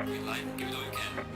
Green light, give it all you can.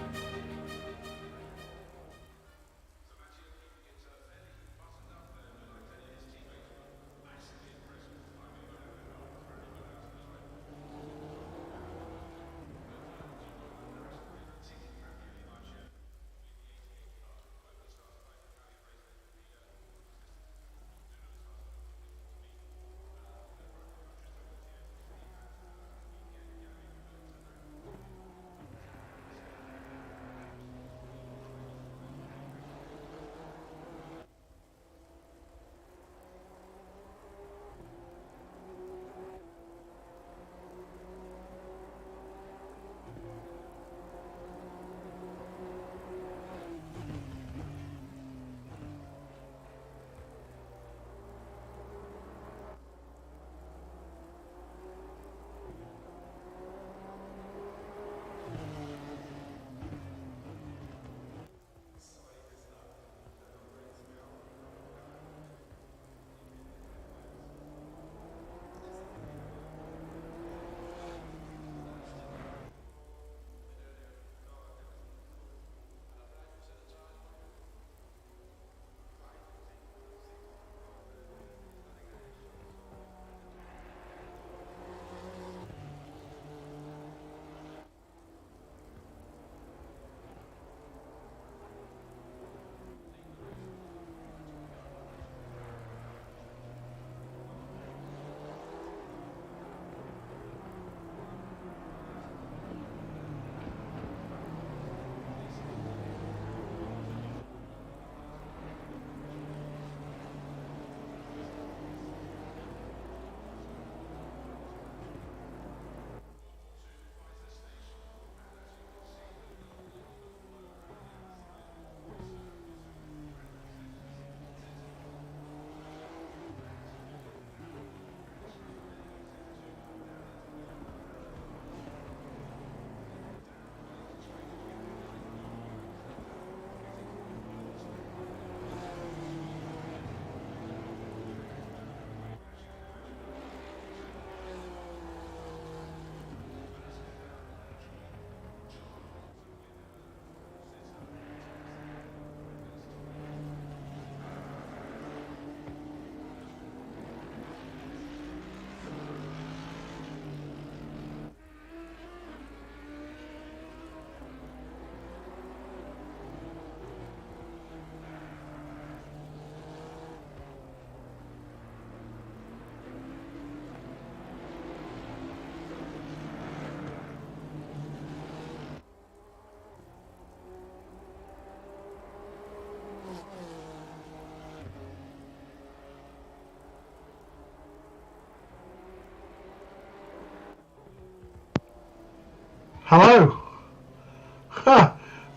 Hello.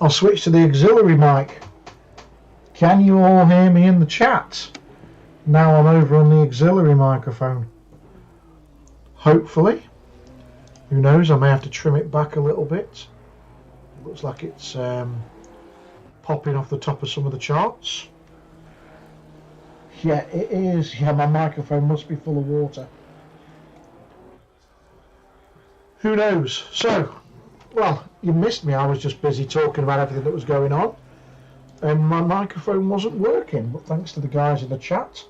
I'll switch to the auxiliary mic. Can you all hear me in the chat? Now I'm over on the auxiliary microphone. Hopefully. Who knows, I may have to trim it back a little bit. It looks like it's popping off the top of some of the charts. Yeah, it is. Yeah, my microphone must be full of water. Who knows? So, well, you missed me. I was just busy talking about everything that was going on, and my microphone wasn't working. But thanks to the guys in the chat,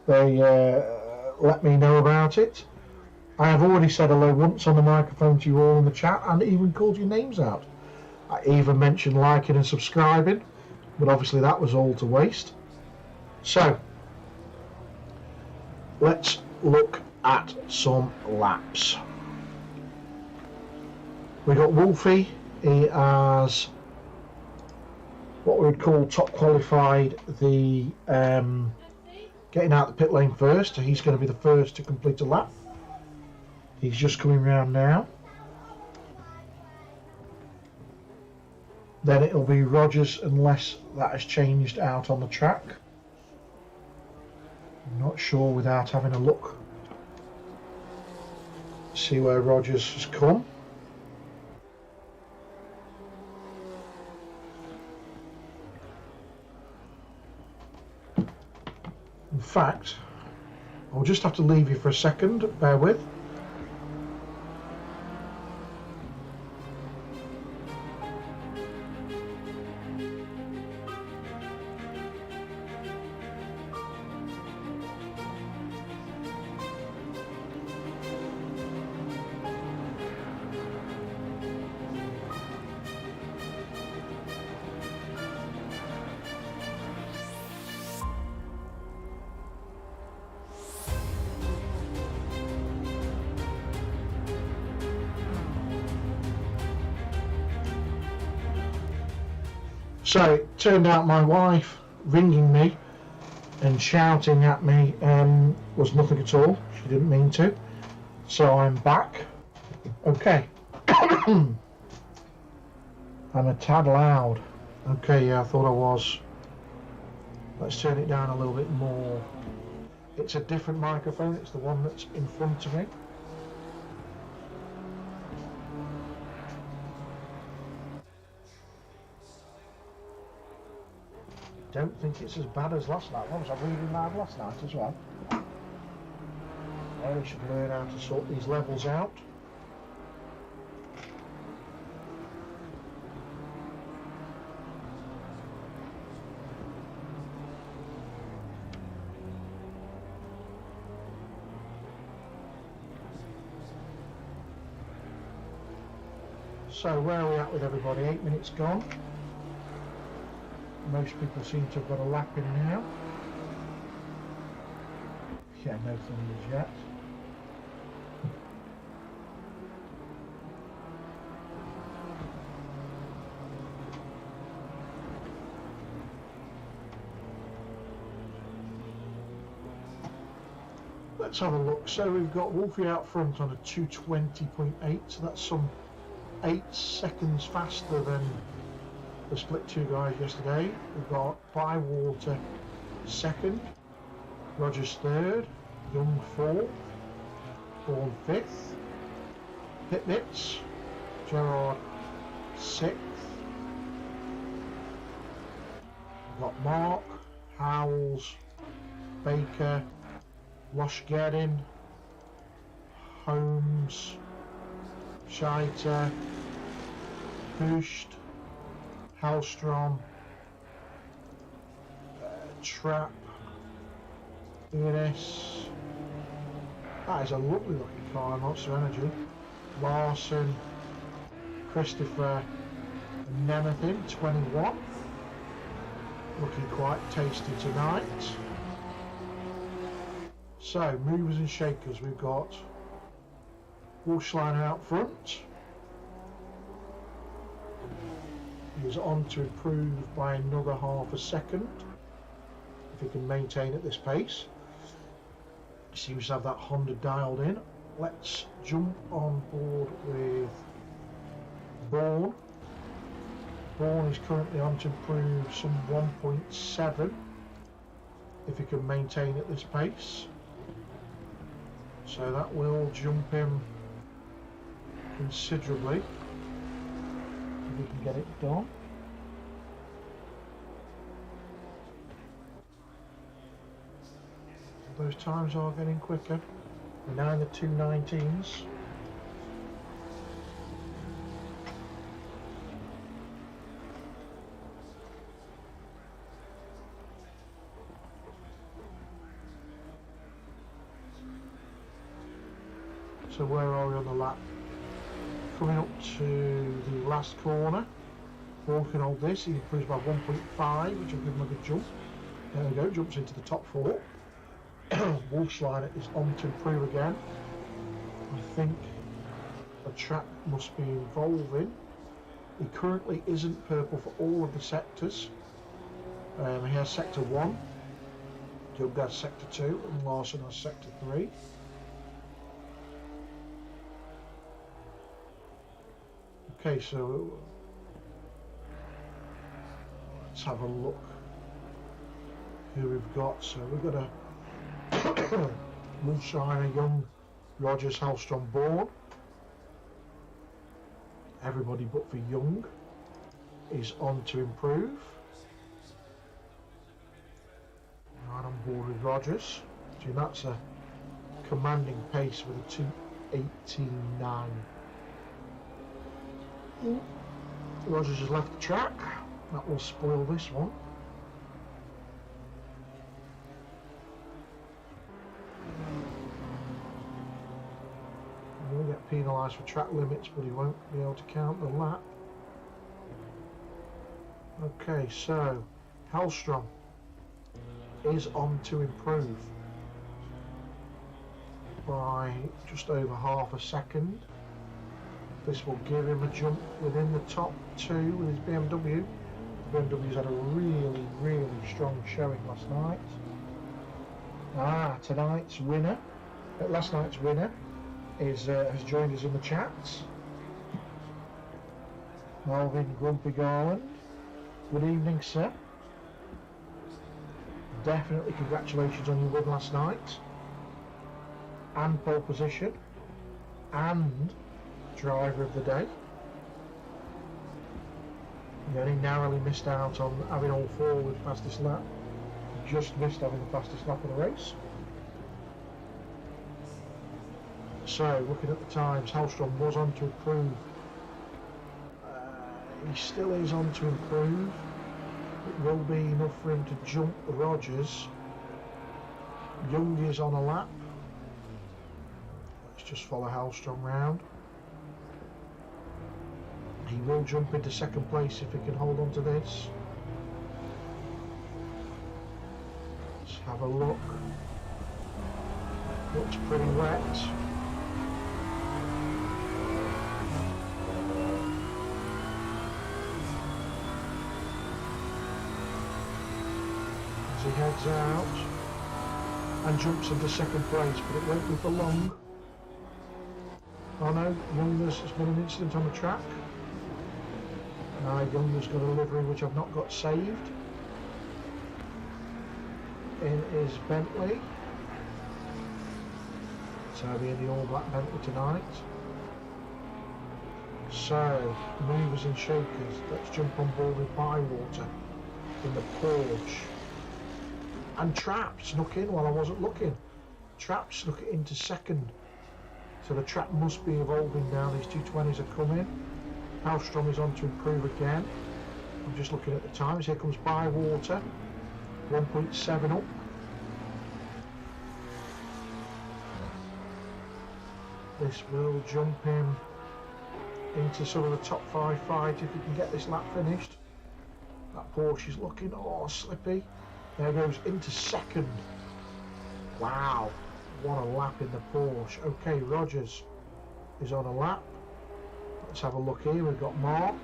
they let me know about it. I have already said hello once on the microphone to you all in the chat, and even called your names out. I even mentioned liking and subscribing, but obviously that was all to waste. So, let's look at some laps. We got Wolfie. He has what we would call top qualified, the getting out the pit lane first. So he's going to be the first to complete a lap. He's just coming around now. Then it'll be Rogers, unless that has changed out on the track. I'm not sure without having a look. See where Rogers has come. In fact, I'll just have to leave you for a second, bear with. So it turned out my wife ringing me and shouting at me was nothing at all. She didn't mean to. So I'm back. Okay. I'm a tad loud. Okay, yeah, I thought I was. Let's turn it down a little bit more. It's a different microphone. It's the one that's in front of me. Don't think it's as bad as last night. What was I reading loud last night as well? I really should learn how to sort these levels out. So where are we at with everybody? 8 minutes gone. Most people seem to have got a lap in now. Yeah, no thunders yet. Let's have a look. So we've got Wolfie out front on a 2:20.8, so that's some 8 seconds faster than the split 2 guys yesterday. We've got Bywater second, Rogers third, Young fourth, Bourne fifth, Pitbits, Gerard sixth. We've got Mark, Howells, Baker, Washgeddin, Holmes, Scheiter, Hoost, Hallstrom, Trapp, Innes. That is a lovely looking car, Monster Energy. Larson, Christopher, and Nemethin, 21. Looking quite tasty tonight. So, movers and shakers, we've got Wolfschleiner out front. He's on to improve by another half a second if he can maintain at this pace. He seems to have that Honda dialed in. Let's jump on board with Bourne. Bourne is currently on to improve some 1.7 if he can maintain at this pace. So that will jump him considerably if we can get it done. Those times are getting quicker. We're now in the 2:19s. So where are we on the lap? Coming up to the last corner. Bourne can hold this, he improves by 1.5, which will give him a good jump. There we go, jumps into the top 4. Wolfschleiner is on to improve again. I think a track must be evolving. He currently isn't purple for all of the sectors. He has sector 1, Young has sector 2, and Larson has sector 3. Okay, so let's have a look who we've got. So we've got a Wolfschleiner, Young, Rogers, Hallstrom, Bourne. Everybody but for Young is on to improve. Right on board with Rogers. So that's a commanding pace with a 2:18.9. Rogers has left the track. That will spoil this one. He'll get penalised for track limits, but he won't be able to count the lap. Okay, so Hallstrom is on to improve by just over half a second. This will give him a jump within the top 2 with his BMW. BMW's had a really, really strong showing last night. Tonight's winner, last night's winner, has joined us in the chats. Melvin Grumpy Garland. Good evening, sir. Definitely congratulations on your win last night. And pole position. And driver of the day. You only narrowly missed out on having all four with fastest lap. Just missed having the fastest lap of the race. So, looking at the times, Hallstrom was on to improve. He still is on to improve. It will be enough for him to jump Rogers. Young is on a lap. Let's just follow Hallstrom round. He will jump into second place if he can hold on to this. Let's have a look. Looks pretty wet. As he heads out and jumps into second place, but it won't be for long. Oh no, Younger's has been an incident on the track. Younger's got a livery which I've not got saved in his Bentley. So he'll be in the all black Bentley tonight. So, movers and shakers, let's jump on board with Bywater in the Porsche. And Trap snuck in while I wasn't looking. Trap snuck it into second. So the track must be evolving now. These 220s are coming. Hallstrom is on to improve again. I'm just looking at the times. Here comes Bywater. 1.7 up. This will jump him into sort of the top 5 fight if he can get this lap finished. That Porsche is looking slippy. There goes into second. Wow, what a lap in the Porsche. Okay, Rogers is on a lap. Let's have a look here. We've got Mark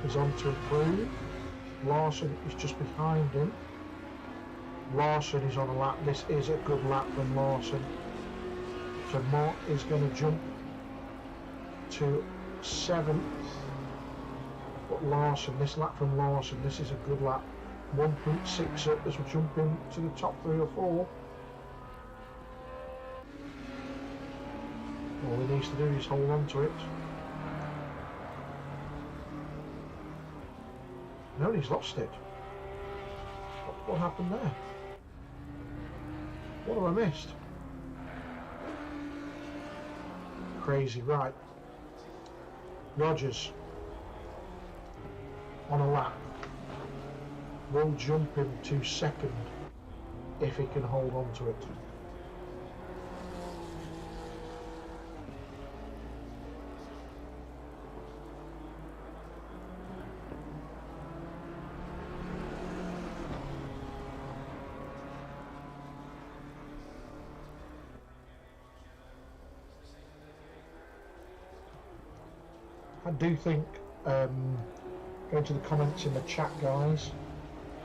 is on to improve. Larson is just behind him. Larson is on a lap. This is a good lap from Larson. So Mark is going to jump to 7th. But Larson, this lap from Larson, this is a good lap. 1.6 up as we jump into the top 3 or 4. All he needs to do is hold on to it. No, he's lost it. What happened there? What have I missed? Crazy, right. Rogers on a lap. Will jump him to second if he can hold on to it. I do think, going to the comments in the chat, guys,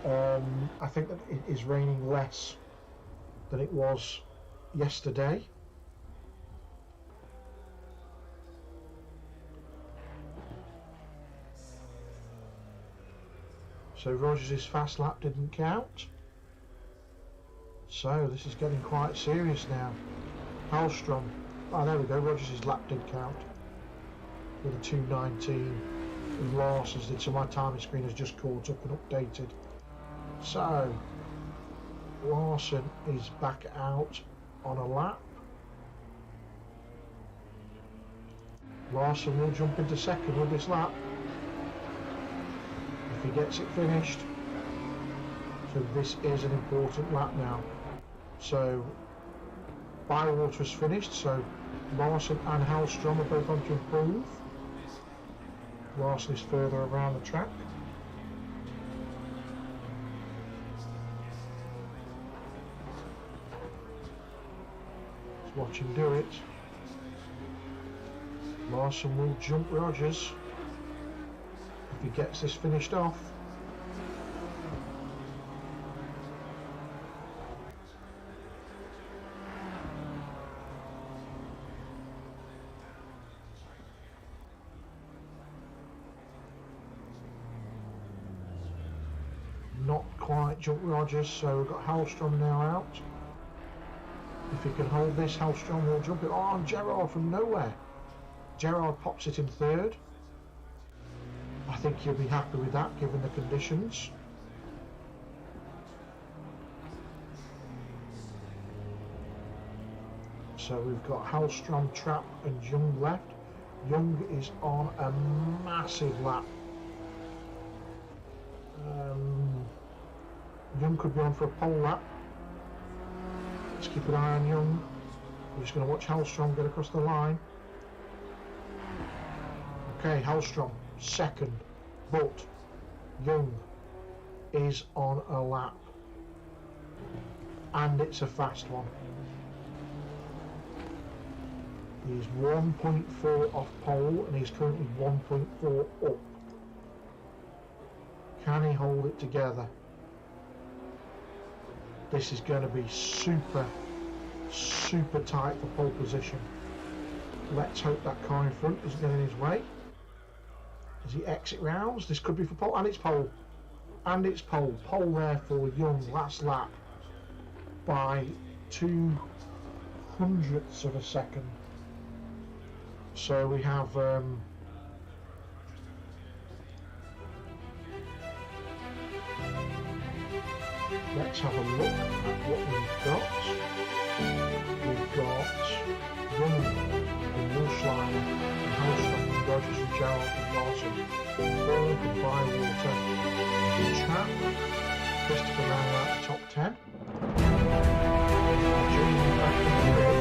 I think that it is raining less than it was yesterday. So Rogers' fast lap didn't count. So this is getting quite serious now. Hallstrom. Oh, there we go. Rogers' lap did count with a 2:19. And Larson's did. So my timing screen has just caught up and updated. So Larson is back out on a lap. Larson will jump into second with this lap if he gets it finished. So this is an important lap now. So Bywater's finished, so Larson and Hallstrom are both on to improve. Larson is further around the track. Let's watch him do it. Larson will jump Rogers if he gets this finished off. Not quite jump Rogers, so we've got Hallstrom now out. If he can hold this, Hallstrom will jump it. Oh, and Gerard from nowhere. Gerard pops it in third. I think he'll be happy with that given the conditions. So we've got Hallstrom, Trapp and Young left. Young is on a massive lap. Young could be on for a pole lap. Let's keep an eye on Young. We're just going to watch Hallstrom get across the line. Okay, Hallstrom second, but Young is on a lap, and it's a fast one. He's 1.4 off pole, and he's currently 1.4 up. Can he hold it together? This is going to be super tight for pole position. Let's hope that car in front doesn't get in his way. As he exit rounds, this could be for pole, and it's pole. And it's pole. Pole there for Young, last lap, by 0.02 of a second. So we have let's have a look at what we've got. We've got Young and Wolfsliner and Hallstrom and Rogers and Gerald and Larson, Paul and Bywater and Trapp, Christopher now out the top 10. Jamie back in the grid.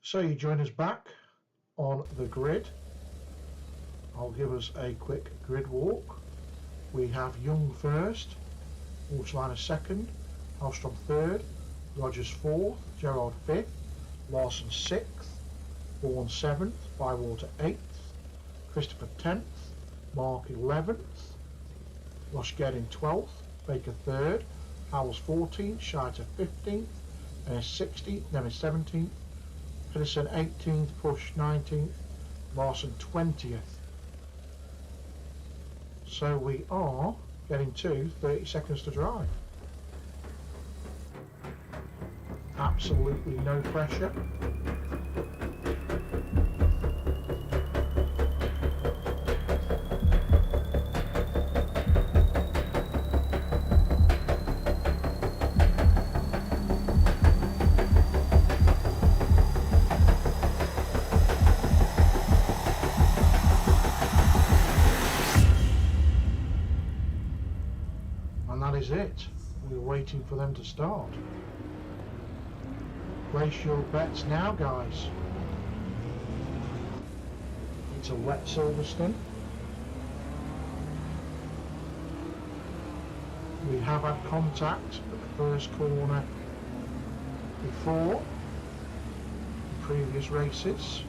So you join us back on the grid. I'll give us a quick grid walk. We have Young first, Wolfsliner second, Hallstrom third, Rogers fourth, Gerard fifth, Larson sixth, Vaughan seventh, Bywater eighth, Christopher 10th, Mark 11th, Ross Gedding 12th, Baker 3rd, Howells 14th, Scheiter 15th, Ennis 16th, Nemes 17th, Pedersen 18th, Push 19th, Larson 20th. So we are getting to 30 seconds to drive. Absolutely no pressure. And that is it. We're waiting for them to start. Place your bets now, guys. It's a wet Silverstone. We have had contact at the first corner before in previous races.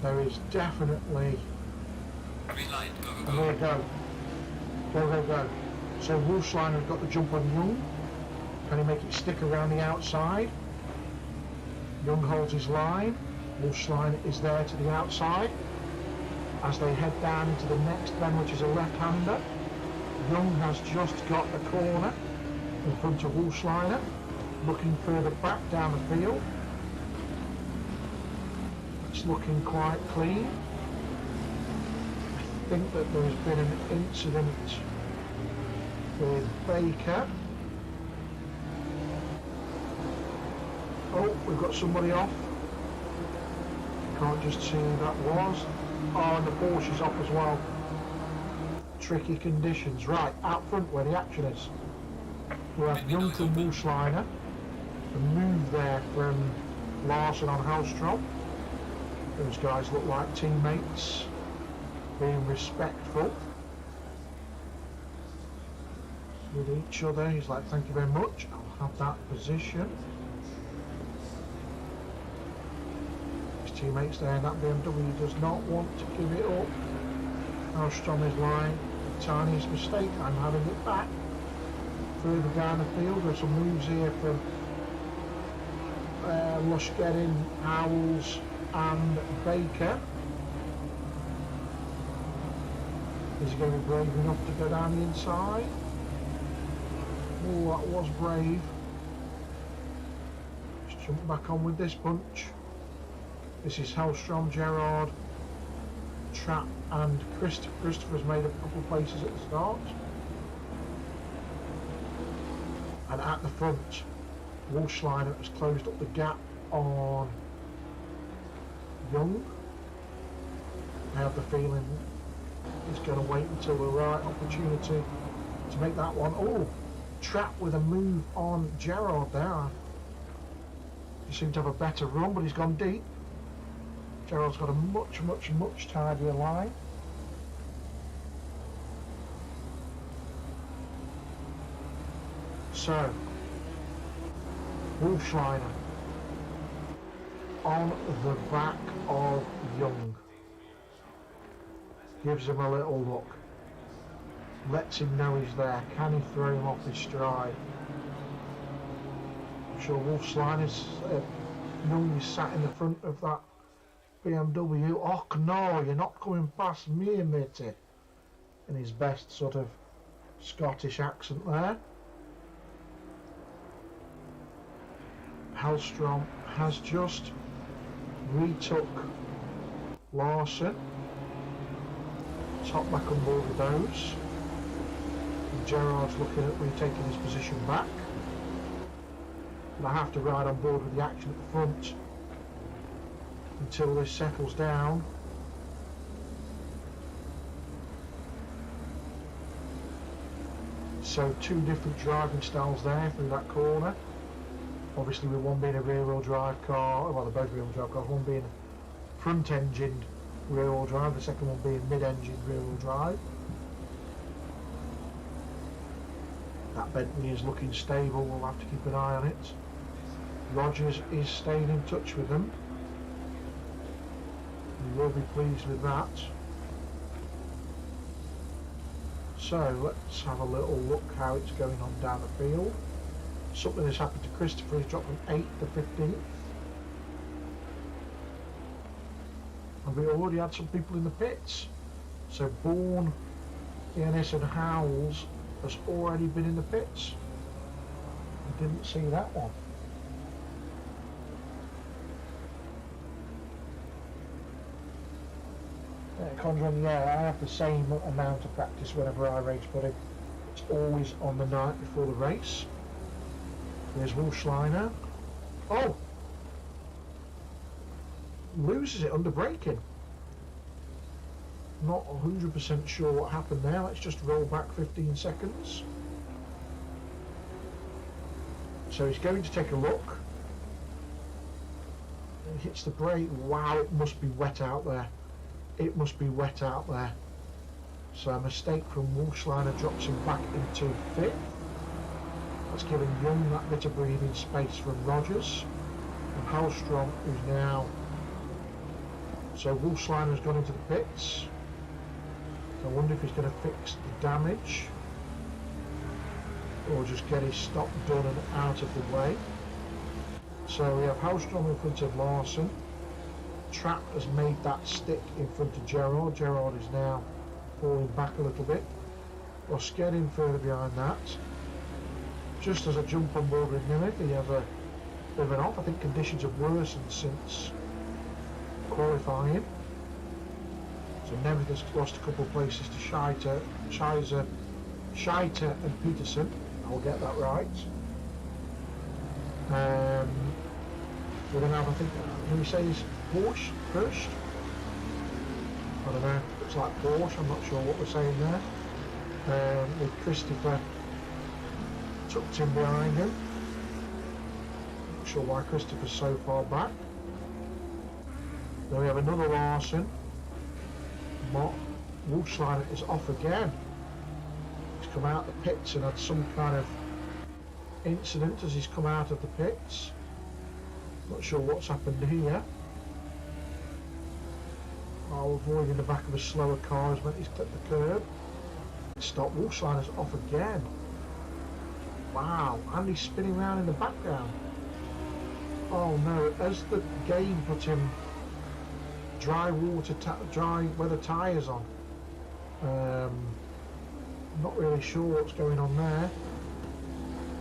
There is definitely... Green light, go, go, And go. there we go. Go, go, go. So Wolfschleiner has got the jump on Young. Can he make it stick around the outside? Young holds his line. Wolfschleiner is there to the outside. As they head down into the next bend, which is a left-hander, Young has just got the corner in front of Wolfschleiner, looking further back down the field. It's looking quite clean. I think that there's been an incident with Baker. Oh, we've got somebody off. Can't just see who that was. Oh, and the Porsche's off as well. Tricky conditions. Right, out front where the action is. We have Young from Wolfschleiner. A move there from Larson on Hellstrom. Those guys look like teammates, being respectful with each other. He's like, thank you very much, I'll have that position. His teammates there in that BMW does not want to give it up. Hellstrom is like, the tiniest mistake, I'm having it back. Further down the field, there's some moves here from Lushgeddin, Howells and Baker. Is he going to be brave enough to go down the inside? Oh, that was brave. Let's jump back on with this bunch. This is Hellstrom, Gerard, Trapp and Christopher. Christopher's made a couple of places at the start. And at the front, Wolfschleiner has closed up the gap on Young. I have the feeling he's going to wait until the right opportunity to make that one. Oh, Trapp with a move on Gerard there. He seemed to have a better run, but he's gone deep. Gerard's got a much tidier line. So, Wolfschleiner on the back of Young. Gives him a little look. Lets him know he's there. Can he throw him off his stride? I'm sure Wolfschleiner's Young is sat in the front of that BMW. Oh no, you're not coming past me, matey. In his best sort of Scottish accent there. Hellstrom has just retook Larson. Top back on board with those. And Gerard's looking at retaking his position back. And I have to ride on board with the action at the front until this settles down. So two different driving styles there through that corner. Obviously with one being a rear-wheel drive car, well they're both rear-wheel drive cars, one being front-engined rear-wheel drive, the second one being mid-engined rear-wheel drive. That Bentley is looking stable, we'll have to keep an eye on it. Rogers is staying in touch with them. We will be pleased with that. So let's have a little look how it's going on down the field. Something has happened to Christopher. He's dropped from 8th to 15th. And we already had some people in the pits. So Bourne, ENS and Howells has already been in the pits. I didn't see that one. Conran, yeah, I have the same amount of practice whenever I race, but it's always on the night before the race. There's Will Schleiner. Oh! Loses it under braking. Not 100% sure what happened there. Let's just roll back 15 seconds. So he's going to take a look. He hits the brake. Wow, it must be wet out there. It must be wet out there. So a mistake from Wolfschleiner drops him back into 5th. That's giving Young that bit of breathing space from Rogers. And Hallstrom is now... So Wolfschleiner's gone into the pits. I wonder if he's going to fix the damage. Or just get his stop done and out of the way. So we have Hallstrom in front of Larson. Trapp has made that stick in front of Gerard. Gerard is now falling back a little bit. Osked further behind that. Just as I jump on board with Nimeth, he has a bit of an off. I think conditions have worsened since qualifying. So Nemeth has lost a couple of places to Scheiter and Peterson. I'll get that right. We're going to have, I think, can we say is Porsche first? I don't know, looks like Porsche, I'm not sure what we're saying there. With Christopher tucked in behind him. Not sure why Christopher's so far back. Then we have another Larson. Wolfschleiner is off again. He's come out the pits and had some kind of incident as he's come out of the pits. Not sure what's happened here. Avoiding the back of a slower car has meant he's clipped the curb. Stop. Wolfschleiner's off again. Wow, and he's spinning around in the background. Oh no, as the game put him dry weather tyres on. Not really sure what's going on there.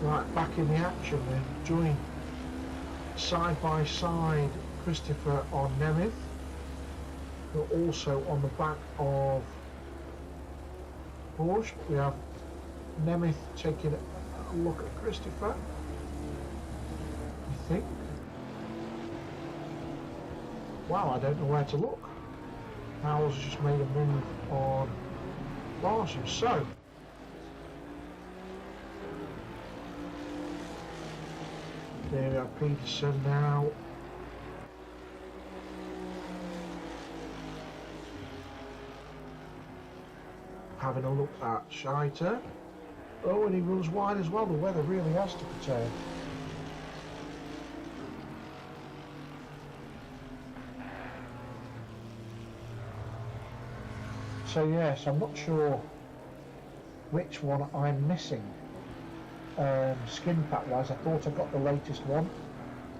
Right, back in the action then. Join side by side Christopher on Nemeth. But also on the back of Porsche. We have Nemeth taking a look at Christopher, I think. Wow, I don't know where to look. Howells has just made a move on Larson. So there we are, Peterson now. Having a look at Scheiter. Oh, and he runs wide as well. The weather really has took a turn. So yes, I'm not sure which one I'm missing. Skin pack wise, I thought I got the latest one.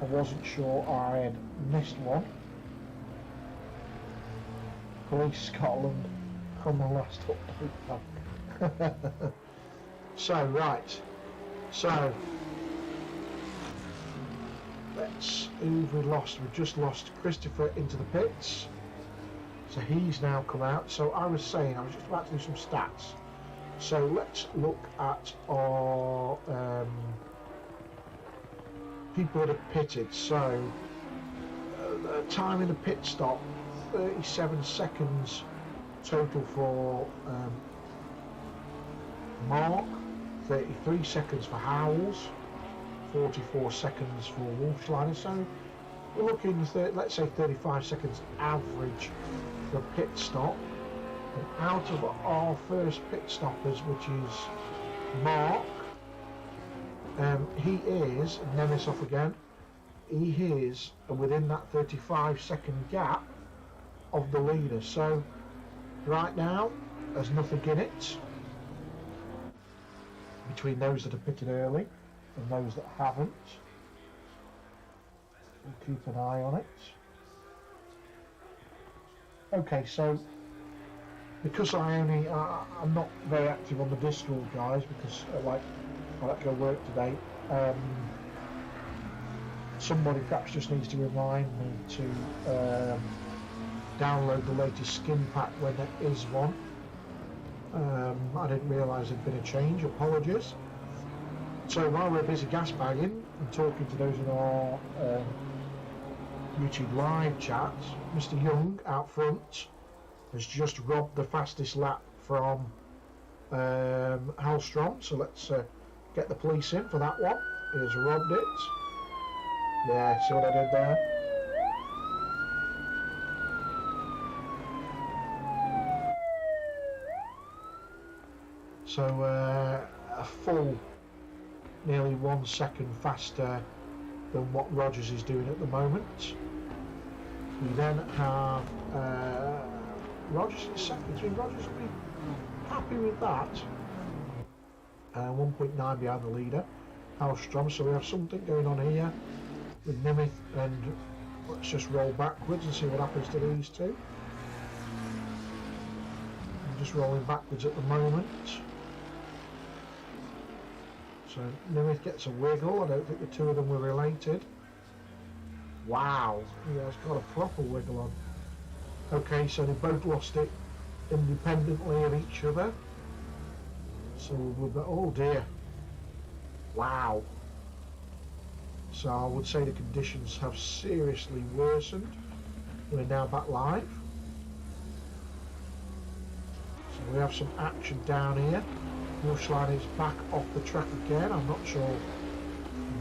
I wasn't sure I had missed one. Police Scotland on the last update. So right, so let's, who've we lost? We've just lost Christopher into the pits, so he's now come out. So I was saying, I was just about to do some stats, so let's look at our people that have pitted. So time in the pit stop, 37 seconds total for Mark, 33 seconds for Howells, 44 seconds for Wolfschleiner. So we're looking at, let's say, 35 seconds average for pit stop. And out of our first pit stoppers, which is Mark, he is, Nemes off again, he is within that 35 second gap of the leader. So right now there's nothing in it. between those that have pitted early and those that haven't. We'll keep an eye on it. Okay, so because I'm not very active on the Discord, guys, because I like to go work today. Somebody perhaps just needs to remind me to download the latest skin pack when there is one. I didn't realise there'd been a change. Apologies. So while we're busy gas bagging and talking to those in our YouTube live chat, Mr. Young out front has just robbed the fastest lap from Hallstrom, so let's get the police in for that one. He's robbed it. Yeah, see what I did there? So a full nearly 1 second faster than what Rogers is doing at the moment. We then have Rogers in second. So Rogers will be happy with that. 1.9 behind the leader, Hallstrom. So we have something going on here with Nimith, and let's just roll backwards and see what happens to these two. I'm just rolling backwards at the moment. So Nimith gets a wiggle. I don't think the two of them were related. Wow, yeah, it's got a proper wiggle on. Okay, so they both lost it independently of each other. So oh dear. Wow. So I would say the conditions have seriously worsened. We're now back live. So we have some action down here. Bushline is back off the track again. I'm not sure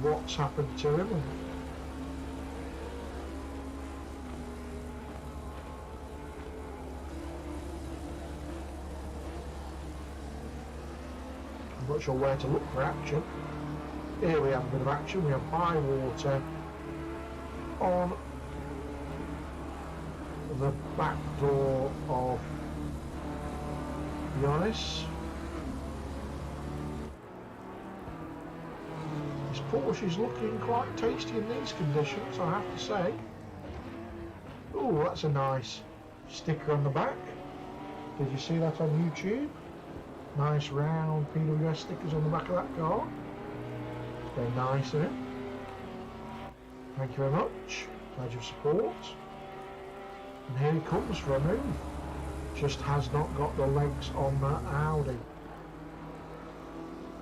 what's happened to him. I'm not sure where to look for action. Here we have a bit of action. We have Bywater on the back door of Giannis. This Porsche is looking quite tasty in these conditions, I have to say. Oh, that's a nice sticker on the back. Did you see that on YouTube? Nice round PWS stickers on the back of that car. Very nice of him. Thank you very much. Pledge of support. And here he comes for a move. Just has not got the legs on that Audi.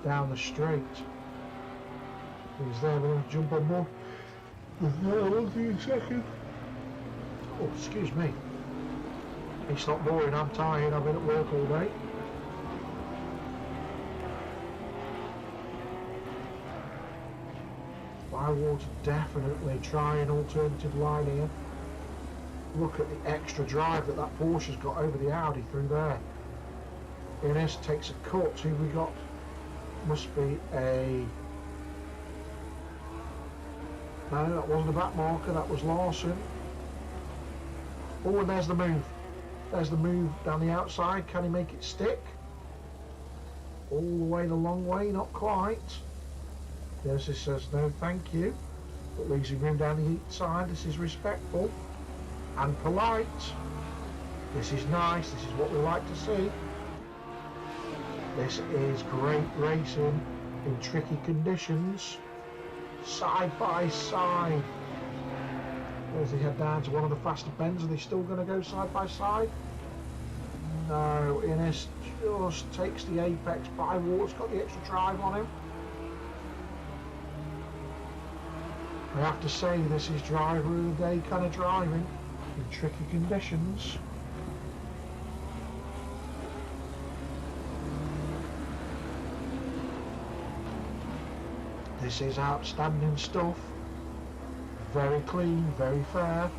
Down the straight. He's there, we're going to jump on board. I'll give you a second. Oh, excuse me. It's not boring, I'm tired, I've been at work all day. Bywater definitely try an alternative line here. Look at the extra drive that Porsche's got over the Audi through there. Ines takes a cut. Who we got? Must be a... No, that wasn't a back marker, that was Larson. Oh, and there's the move. There's the move down the outside. Can he make it stick? All the way, the long way, not quite. Yes, it says no thank you, but leaves him room down the inside. This is respectful and polite. This is nice, this is what we like to see. This is great racing in tricky conditions, side by side. As they head down to one of the faster bends, are they still going to go side by side? No, Ines just takes the apex. Bywater's got the extra drive on him. I have to say, this is driver of the day kind of driving in tricky conditions. This is outstanding stuff. Very clean, very fair.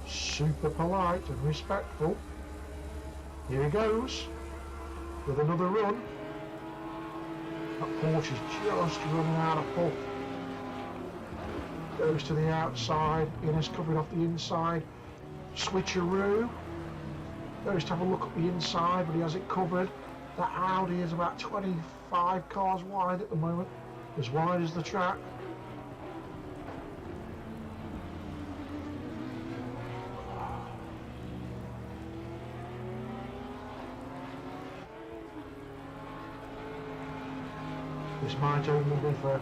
Super polite and respectful. Here he goes with another run. That Porsche is just running out of puff. Goes to the outside, Ines covering off the inside, switcheroo, goes to have a look at the inside, but he has it covered, That Audi is about 25 cars wide at the moment, as wide as the track. This might only be for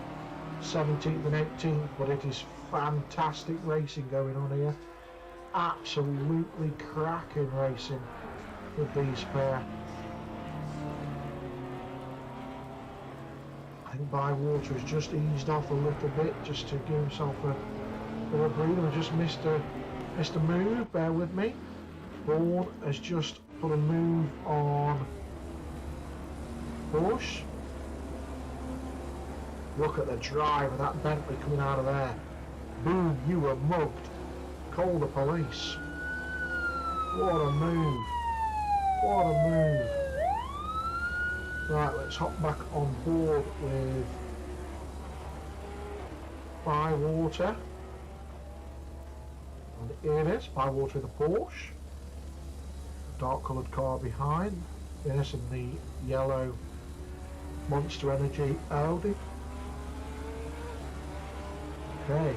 17th and 18th, but it is fantastic racing going on here. Absolutely cracking racing with these pair. I think Bywater has just eased off a little bit just to give himself a breather. I just missed a move, bear with me. Bourne has just put a move on Porsche. Look at the drive of that Bentley coming out of there. Boom, you were mugged. Call the police. What a move. What a move. Right, let's hop back on board with Bywater. And here it is, Bywater with a Porsche. Dark coloured car behind. Yes, and the yellow Monster Energy Audi. Okay.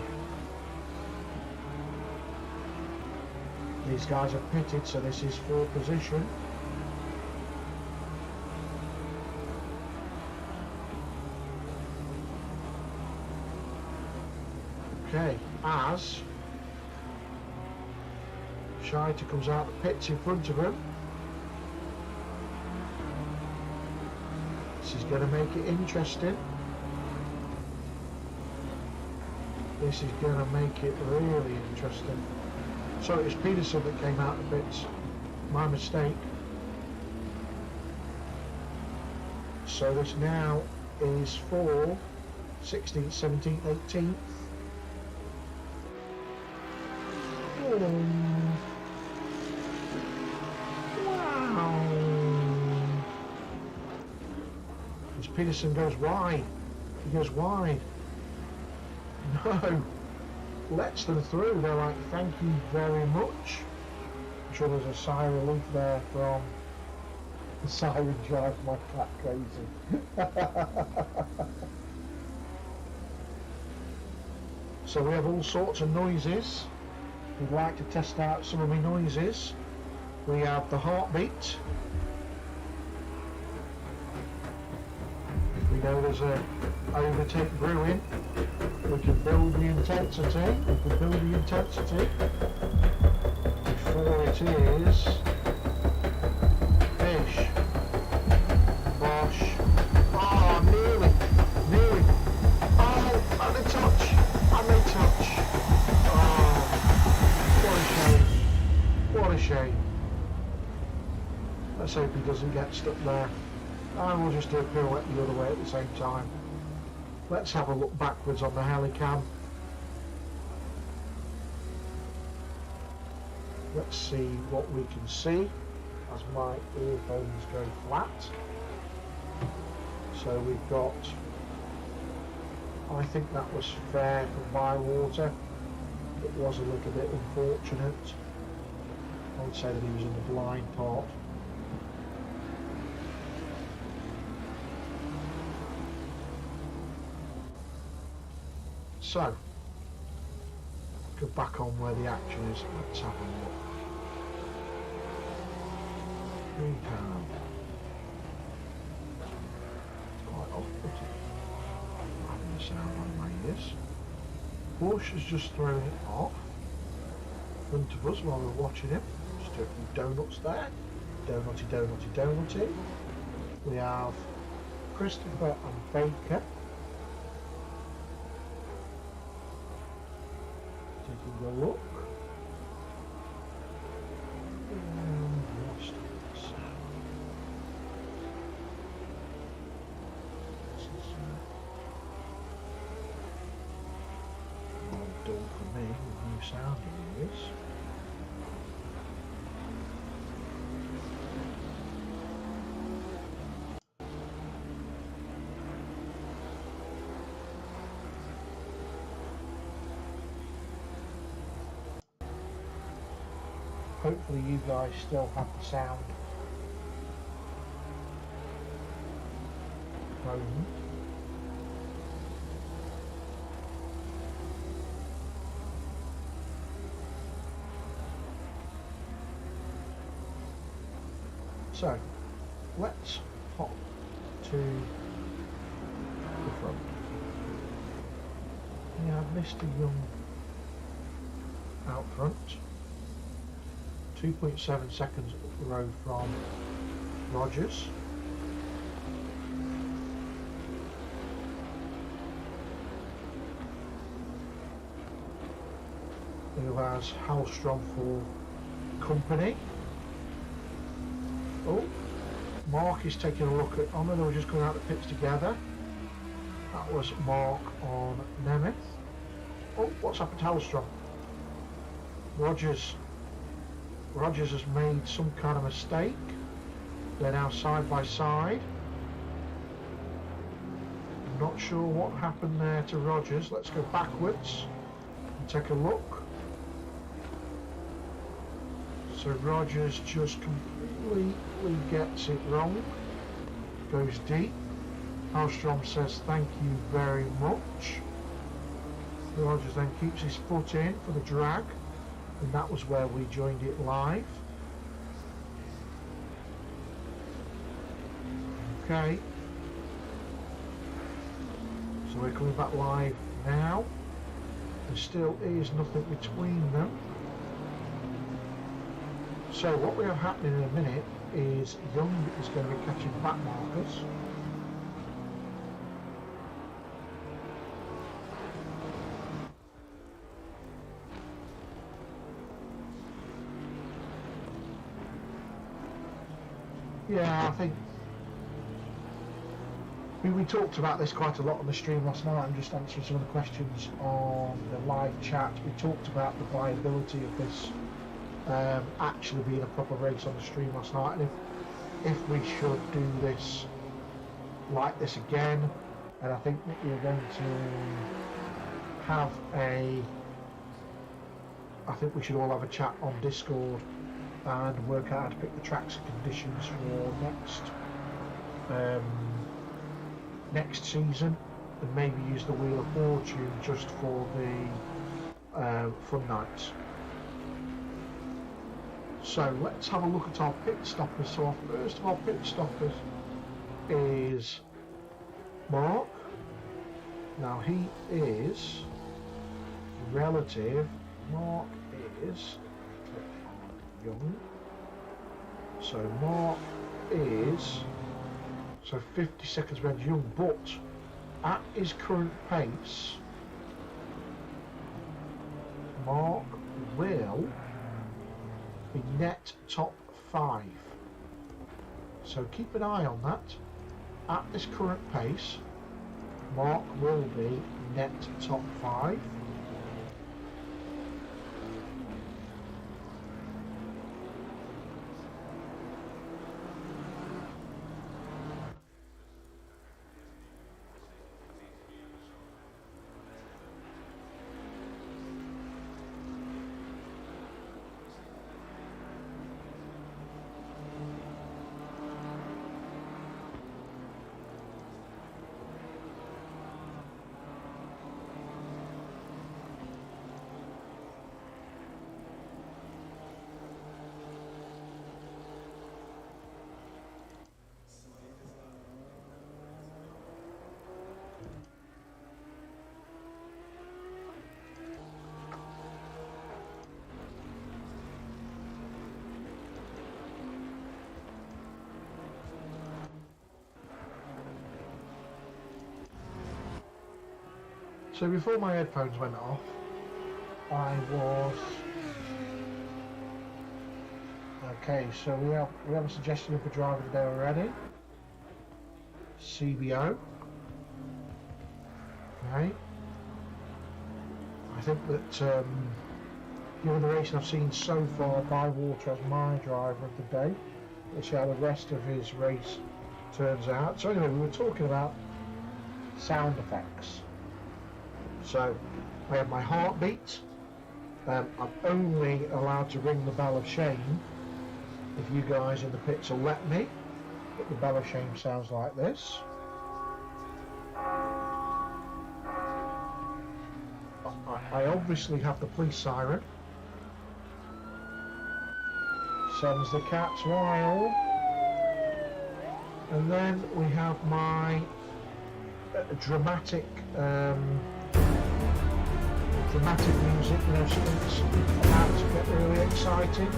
These guys are pitted, so this is for position. Okay, as Scheiter comes out the pits in front of him. This is going to make it interesting. This is going to make it really interesting. So it's Peterson that came out the pits. My mistake. So this now is for 16th, 17th, 18th. Wow. As Peterson goes wide. He goes wide. No. Lets them through. They're like, thank you very much. I'm sure there's a sigh of relief there from the siren drives my cat crazy. So we have all sorts of noises. We'd like to test out some of the noises. We have the heartbeat. We know there's a overtake brewing. We can build the intensity. Before it is fish. Bosh. Oh, nearly. Oh, and a touch. Oh, what a shame. Let's hope he doesn't get stuck there. And we'll just do a pirouette the other way at the same time. Let's have a look backwards on the helicam. Let's see what we can see as my earphones go flat. So we've got, I think that was fair from Bywater. It was a little bit unfortunate. I would say that he was in the blind part. So, go back on where the action is. Let's have a look. Recam. Quite off-putting. Having the sound on my ears. Porsche has just thrown it off in front of us while we're watching him. Just do a few donuts there. Donutty. We have Christopher and Baker. Taking a look. Lost sound. This is well done for me with new sound in this. Hopefully you guys still have the sound moment. So let's hop to the front. We have Mr. Young out front, 2.7 seconds up the road from Rogers. Who has Hallstrom for company. Oh, Mark is taking a look at, oh no, they were just going out the pits together. That was Mark on Nemeth. Oh, what's happened to Hallstrom? Rogers has made some kind of mistake. They're now side by side. I'm not sure what happened there to Rogers. Let's go backwards and take a look. So Rogers just completely gets it wrong. Goes deep. Hallstrom says thank you very much. Rogers then keeps his foot in for the drag, and that was where we joined it live. Okay, so we're coming back live now. There still is nothing between them. So what we have happening in a minute is Young is going to be catching back markers. Yeah, I think we talked about this quite a lot on the stream last night. I'm just answering some of the questions on the live chat. We talked about the viability of this actually being a proper race on the stream last night, and if we should do this like this again, and I think that we're going to have I think we should all have a chat on Discord and work out how to pick the tracks and conditions for next season, and maybe use the Wheel of Fortune just for the fun nights. So let's have a look at our pit stoppers. So our first of our pit stoppers is Mark. Now he is relative. Mark is Young. So Mark is 50 seconds behind Young, but at his current pace, Mark will be net top 5. So keep an eye on that. At this current pace, Mark will be net top 5. So before my headphones went off, I was okay. So we have a suggestion of the driver today already. CBO. Okay. I think that given the racing I've seen so far, Bywater as my driver of the day. We'll see how the rest of his race turns out. So anyway, we were talking about sound effects. So I have my heartbeat. I'm only allowed to ring the bell of shame if you guys in the pits will let me. But the bell of shame sounds like this. I obviously have the police siren. Sends the cats wild. And then we have my dramatic music, you know, something's about to get really exciting.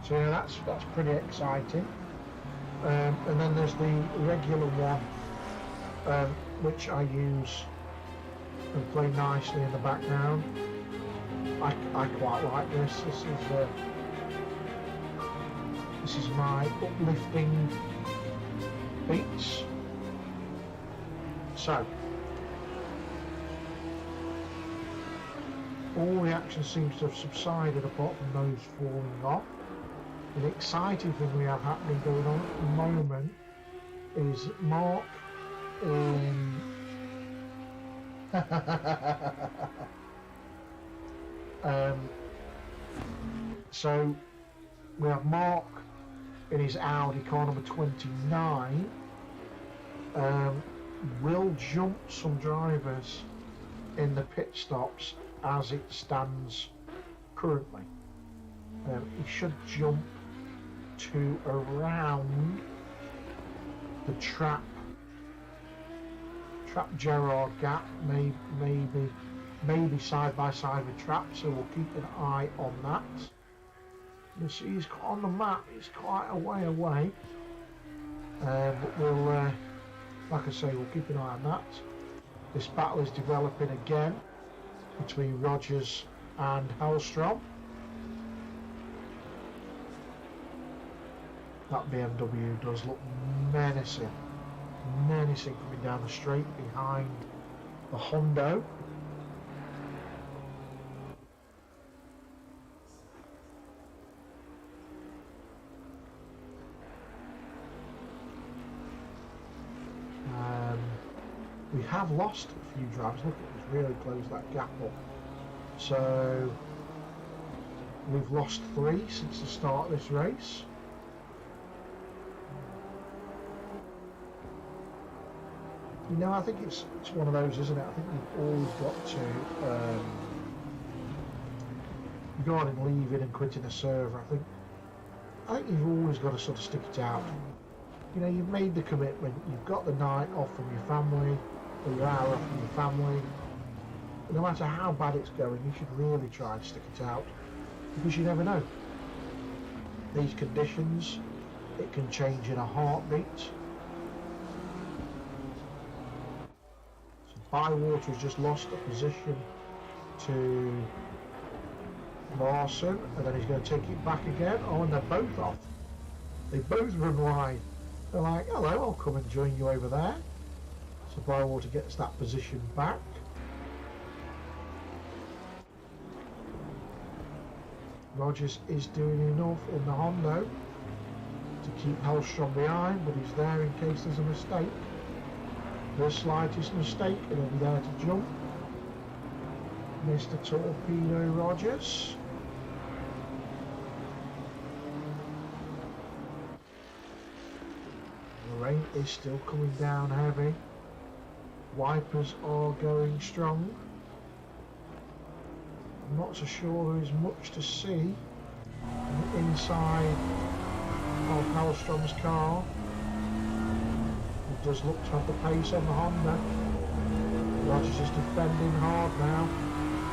So yeah, that's pretty exciting. And then there's the regular one, which I use and play nicely in the background. I quite like this. This is my uplifting beats. So all the action seems to have subsided apart from those falling off. The exciting thing we have happening going on at the moment is Mark in so we have Mark in his Audi car number 29 will jump some drivers in the pit stops as it stands currently. He should jump to around the trap Gerard gap, maybe side by side with trap, so we'll keep an eye on that. You see he's on the map, it's quite a way away, but we'll like I say, we'll keep an eye on that. This battle is developing again between Rogers and Hellstrom. That BMW does look menacing coming down the straight behind the Hondo. We have lost a few drivers. Look, it's really closed that gap up. So we've lost 3 since the start of this race. You know, I think it's one of those, isn't it? I think you've always got to, regarding leaving and quitting a server, I think you've always got to sort of stick it out. You know, you've made the commitment, you've got the night off from your family, or your hour off from your family. No matter how bad it's going, you should really try and stick it out, because you never know. These conditions, it can change in a heartbeat. Bywater has just lost a position to Larson, and then he's going to take it back again. Oh, and they're both off. They both run wide. They're like, hello, I'll come and join you over there. So Bywater gets that position back. Rogers is doing enough in the Hondo to keep Hellstrom behind, but he's there in case there's a mistake. The slightest mistake and he'll be there to jump. Mr. Torpedo Rogers. The rain is still coming down heavy. Wipers are going strong. I'm not so sure there is much to see on the inside of Hellstrom's car. It does look to have the pace on the Honda. Rogers is defending hard now.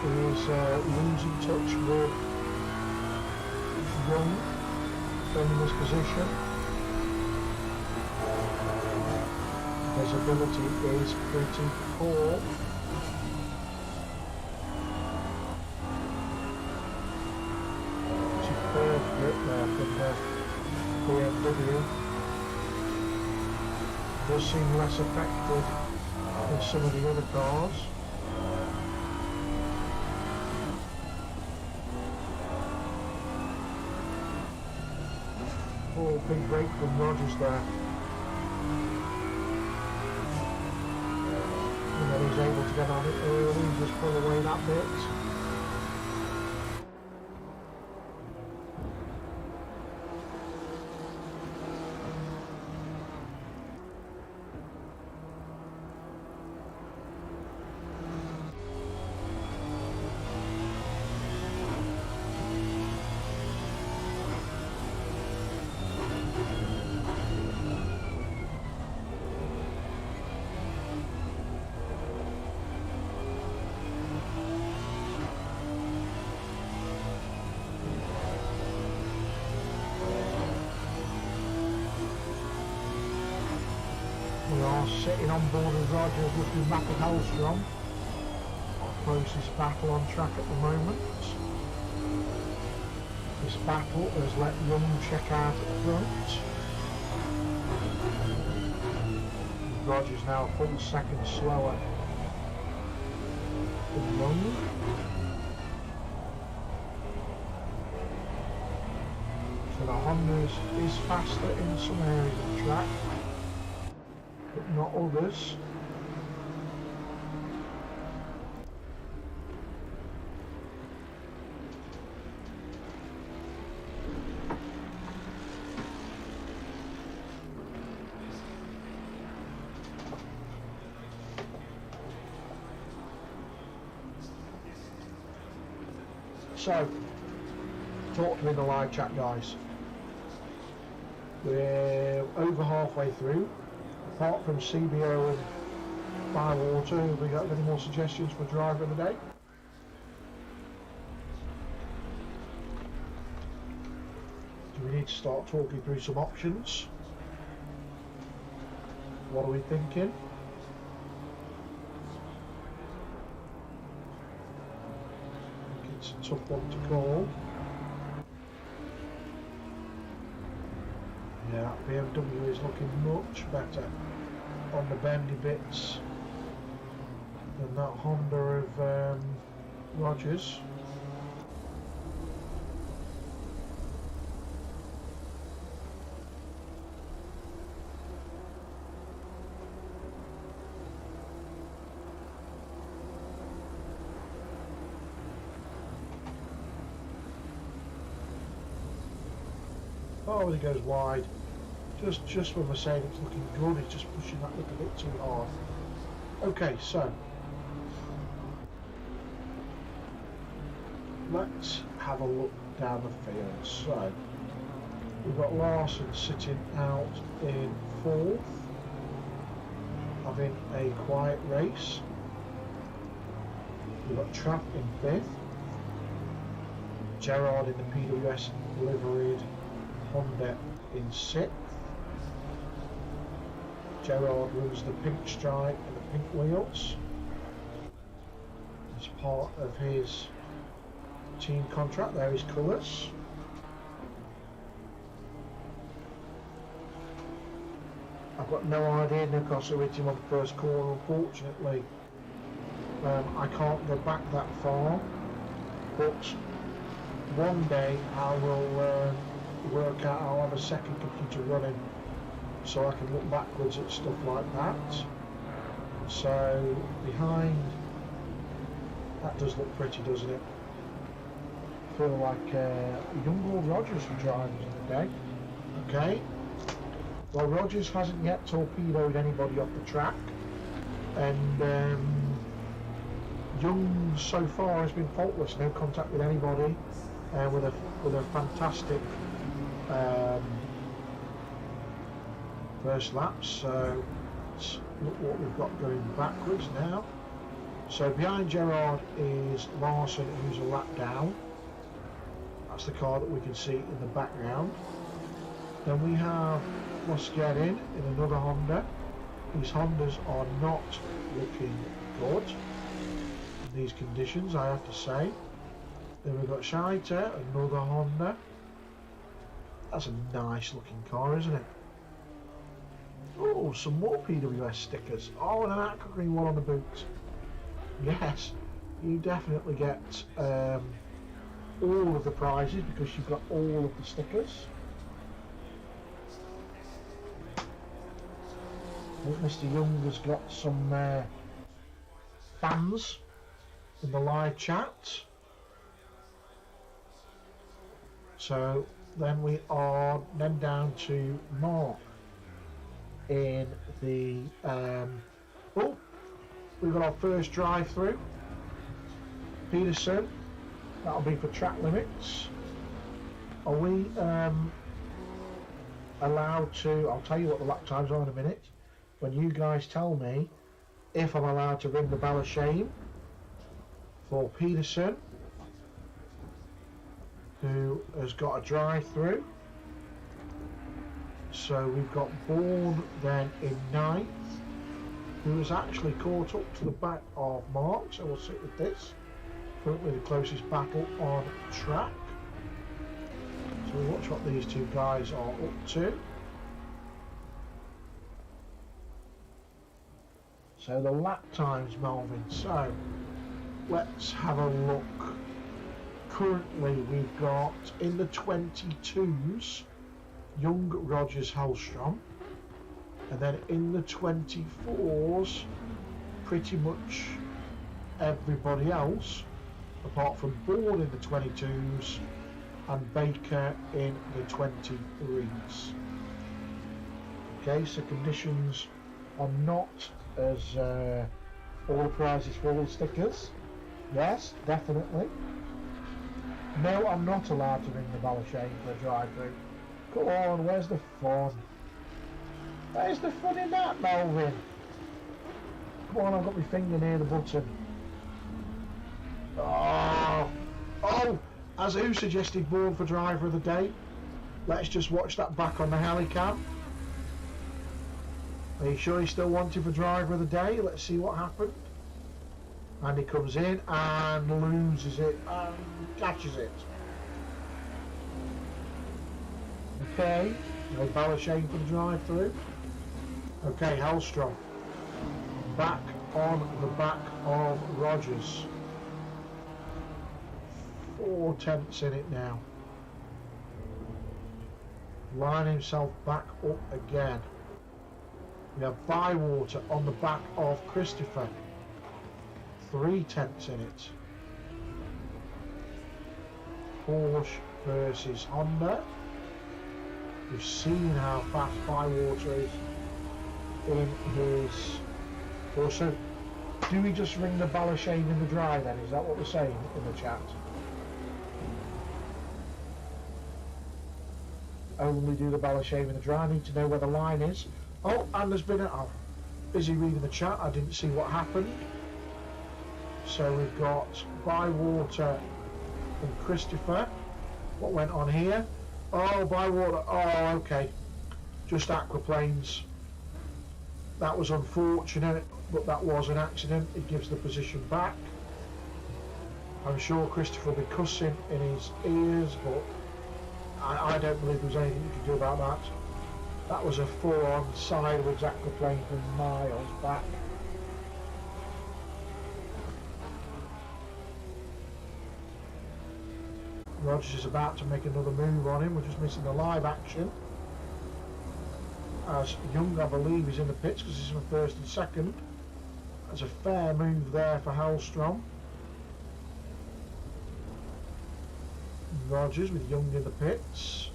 He is losing touch with Young, defending his position. Visibility is pretty poor. Superb grip there from the BMW. Does seem less affected than some of the other cars. Oh, big break from Rogers there. And then he's able to get on it early and just pull away that bit. are sitting on board with Rogers looking back at Hellstrom. Our closest battle on track at the moment. This battle has let Young check out at the front. Rogers now a full second slower than Young. So the Honda's is faster in some areas of the track, but not others. So, talk to me in the live chat, guys. We're over halfway through. Apart from CBO and Bywater, have we got any more suggestions for driver of the day? Do we need to start talking through some options? What are we thinking? It's a tough one to call. Yeah, BMW is looking much better on the bendy bits than that Honda of Rogers. Oh, he goes wide. Just when we're saying it's looking good, he's just pushing that little bit too hard. Okay, so let's have a look down the field. So we've got Larson sitting out in 4th, having a quiet race. We've got Trapp in 5th, Gerard in the PWS liveried Honda in 6th. Gerard runs the pink stripe and the pink wheels as part of his team contract. There are his colours. I've got no idea. Nikos hit him on the first corner. Unfortunately, I can't go back that far, but one day I will work out. I'll have a second computer running so I can look backwards at stuff like that. So behind, that does look pretty, doesn't it? I feel like young old Rogers for drivers in the day. Okay, well, Rogers hasn't yet torpedoed anybody off the track, and Young so far has been faultless, no contact with anybody, with a fantastic first lap. So let's look what we've got going backwards now. So behind Gerard is Larson, who's a lap down. That's the car that we can see in the background. Then we have Mosquedin in another Honda. These Hondas are not looking good in these conditions, I have to say. Then we've got Scheiter, another Honda. That's a nice looking car, isn't it? Oh, some more PWS stickers. Oh, and an aqua green one on the boots. Yes, you definitely get all of the prizes because you've got all of the stickers. I think Mr. Young has got some fans in the live chat. So then we are then down to Mark in the oh, we've got our first drive through. Peterson, that'll be for track limits. Are we allowed to, I'll tell you what the lap times are in a minute, when you guys tell me if I'm allowed to ring the bell of shame for Peterson, who has got a drive through. So we've got Bourne then in 9th, who has actually caught up to the back of Mark, so we'll sit with this. Currently the closest battle on track. So we'll watch what these two guys are up to. So the lap times, Melvin. So let's have a look. Currently we've got in the 22s Young, Rogers, Hellstrom, and then in the 24s pretty much everybody else apart from Bourne in the 22s and Baker in the 23s. Okay, so conditions are not as all the prizes full stickers. Yes, definitely. No, I'm not allowed to ring the Balashane for a drive-through. Come on, where's the fun? Where's the fun in that, Melvin? Come on, I've got my finger near the button. Oh! As who suggested Bourne for driver of the day? Let's just watch that back on the helicam. Are you sure he's still wanted for driver of the day? Let's see what happened. And he comes in and loses it and catches it. Okay, no Balashane for the drive-through. Okay, Hellstrom back on the back of Rogers. 4 tenths in it now. Line himself back up again. We have Bywater on the back of Christopher. 3 tenths in it. Porsche versus Honda. We've seen how fast Bywater is in his... Also, do we just ring the Balashane in the dry then? Is that what we're saying in the chat? Only do the Balashane in the dry. I need to know where the line is. Oh, and there's been a... I'm busy reading the chat. I didn't see what happened. So we've got Bywater and Christopher. What went on here? Oh, Bywater. Oh, okay. Just aquaplanes. That was unfortunate, but that was an accident. It gives the position back. I'm sure Christopher will be cussing in his ears, but I don't believe there's anything you can do about that. That was a full-on sideways aquaplane from miles back. Rogers is about to make another move on him. We're just missing the live action. As Young, I believe, is in the pits because he's in first and second. That's a fair move there for Hellstrom. Rogers with Young in the pits.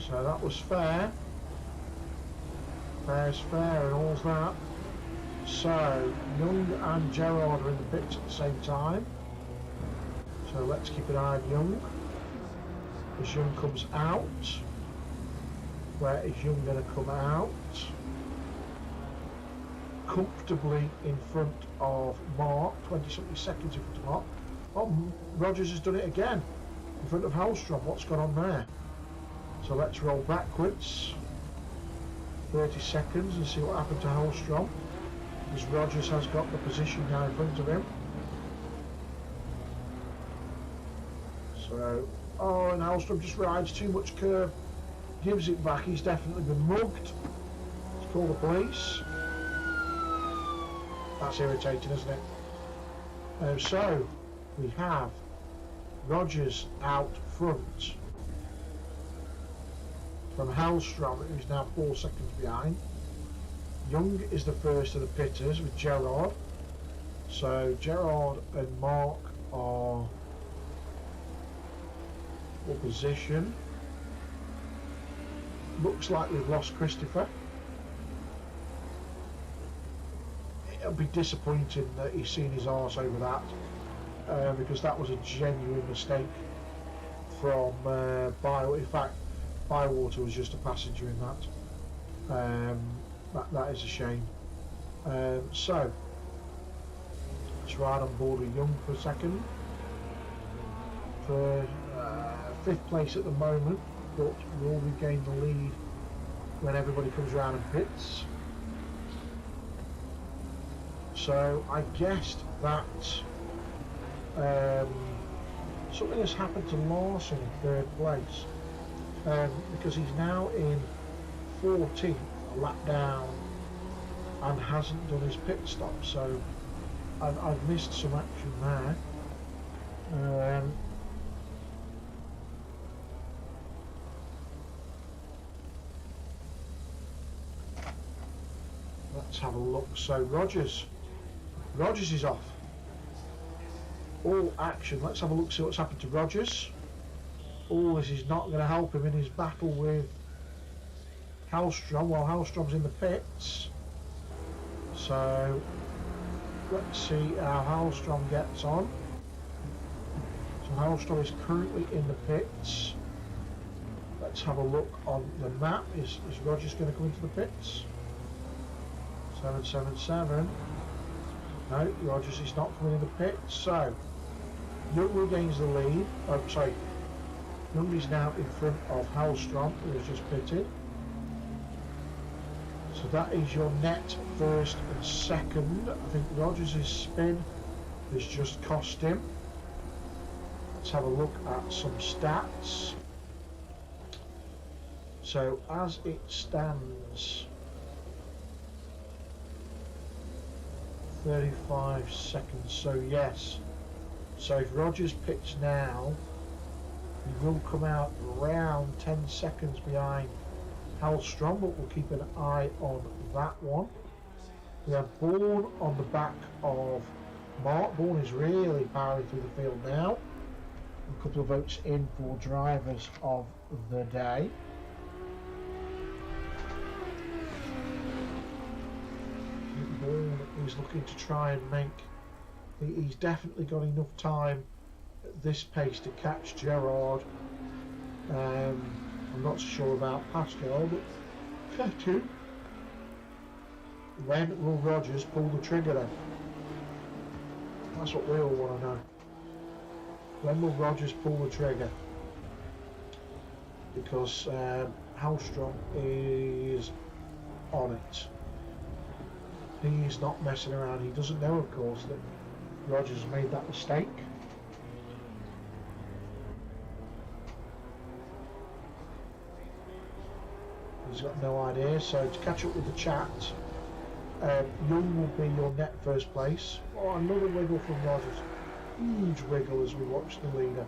So that was fair. Fair's fair and all's that. So Young and Gerard are in the pits at the same time. So let's keep an eye on Young. As Young comes out. Where is Young going to come out? Comfortably in front of Mark. 20-something seconds in front of Mark. Oh, Rogers has done it again. In front of Hellstrom. What's gone on there? So let's roll backwards. 30 seconds and see what happened to Hellstrom. Because Rogers has got the position now in front of him. So, oh, and Hellstrom just rides too much curve. Gives it back. He's definitely been mugged. Let's call the police. That's irritating, isn't it? So, we have Rogers out front from Hellstrom, who's now 4 seconds behind. Young is the first of the pitters with Gerard. So Gerard and Mark are for position. Looks like we've lost Christopher. It'll be disappointing that he's seen his arse over that, because that was a genuine mistake from Bywater. In fact, Bywater was just a passenger in that. That is a shame. So let's ride on board with Young for a second. For 5th place at the moment. but will regain the lead when everybody comes around and pits. So I guessed that something has happened to Larson in third place, because he's now in 14th, a lap down, and hasn't done his pit stop. So I've missed some action there. Let's have a look. So Rogers is off. All action. Let's have a look, see what's happened to Rogers. Oh, this is not going to help him in his battle with Hallstrom while Hallstrom's in the pits. So let's see how Hallstrom gets on. So Hallstrom is currently in the pits. Let's have a look on the map. Is Rogers going to come into the pits? 777. No, Rogers is not coming in the pits. So Young regains the lead. Oh, sorry. Young is now in front of Hallstrom, who has just pitted. So that is your net first and second. I think Rogers' spin has just cost him. Let's have a look at some stats. So as it stands, 35 seconds. So yes. So if Rogers pits now, he will come out around 10 seconds behind Hallstrom, but we'll keep an eye on that one. We have Bourne on the back of Mark. Bourne is really powering through the field now. A couple of votes in for drivers of the day. Bourne is looking to try and make... He's definitely got enough time at this pace to catch Gerard. I'm not so sure about Pascal, but catch him. When will Rogers pull the trigger then? That's what we all want to know. When will Rogers pull the trigger? Because Hallstrom is on it. He is not messing around. He doesn't know, of course, that Rogers made that mistake. He's got no idea. So to catch up with the chat, Young will be your net first place. Oh, another wiggle from Rogers. Huge wiggle as we watch the leader.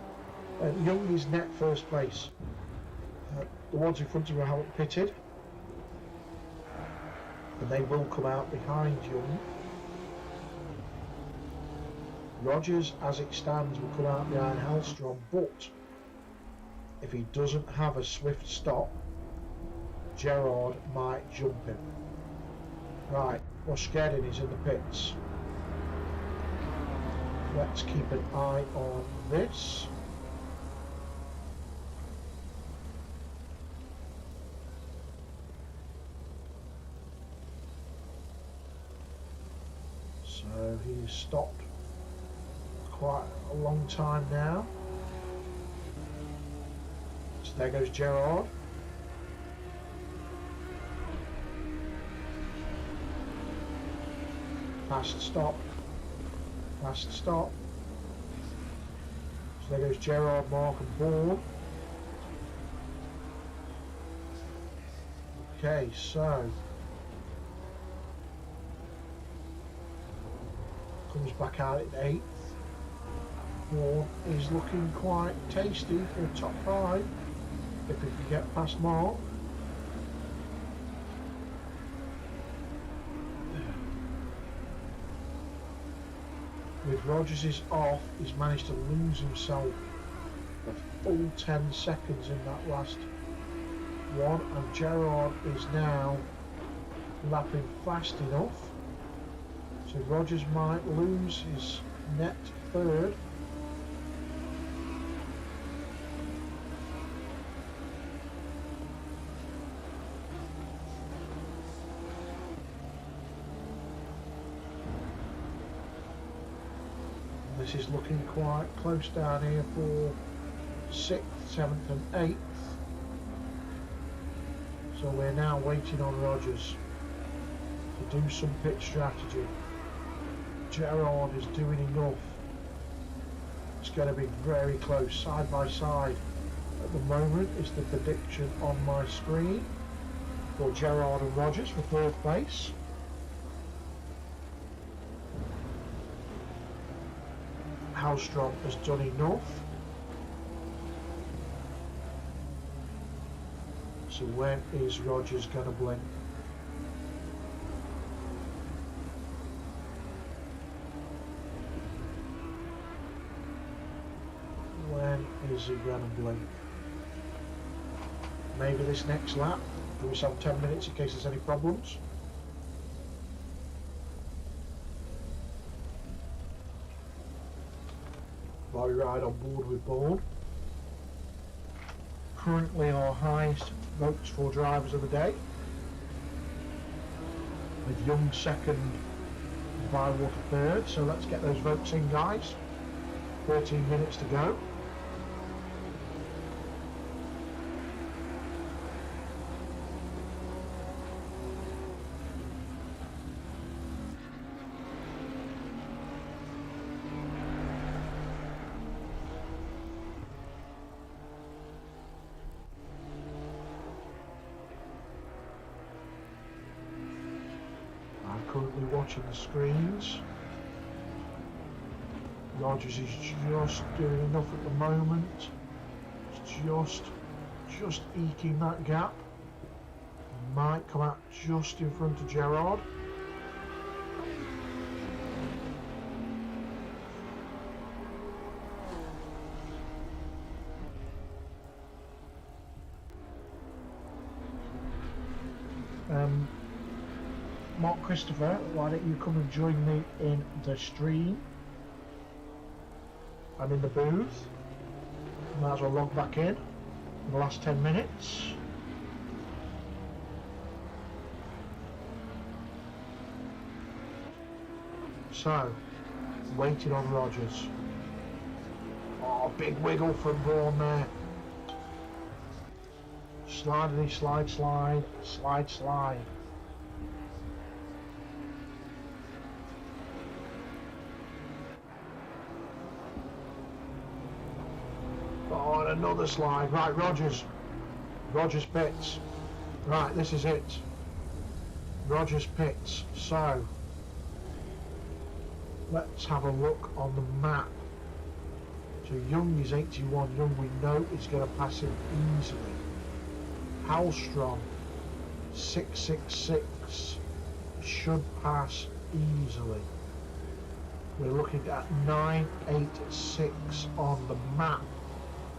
Young is net first place. The ones in front of him haven't pitted, and they will come out behind Young. Rogers, as it stands, will come out behind Hallstrom, but if he doesn't have a swift stop, Gerard might jump him. Right, Oshkedin is in the pits. Let's keep an eye on this. So he's stopped quite a long time now. So there goes Gerard. Fast stop. Fast stop. So there goes Gerard, Mark and Bourne. Okay, so comes back out at 8th. Bourne is looking quite tasty for a top 5 if he can get past Mark. With Rogers off, he's managed to lose himself a full 10 seconds in that last one, and Gerard is now lapping fast enough, so Rogers might lose his net third. This is looking quite close down here for 6th, 7th and 8th. So we're now waiting on Rogers to do some pit strategy. Gerard is doing enough. It's going to be very close, side by side. At the moment is the prediction on my screen for Gerard and Rogers for third place. Hallstrom has done enough. So when is Rogers going to blink? When is he going to blink? Maybe this next lap. Give yourself 10 minutes in case there's any problems. By ride on board with board. Currently our highest votes for drivers of the day, with Young second, Bywater third. So let's get those votes in, guys. 13 minutes to go. Currently watching the screens. Rogers is just doing enough at the moment. It's just eking that gap. Might come out just in front of Gerard. Mark Christopher, why don't you come and join me in the stream? I'm in the booth. Might as well log back in the last 10 minutes. So, waiting on Rogers. Oh, big wiggle from Braun there. Slidey, slide, slide, slide, slide. Oh, and another slide. Right, Rogers. Rogers pits. Right, this is it. Rogers pits. So, let's have a look on the map. So Young is 81. Young, we know is going to pass him easily. Hallstrom 666 should pass easily. We're looking at 986 on the map.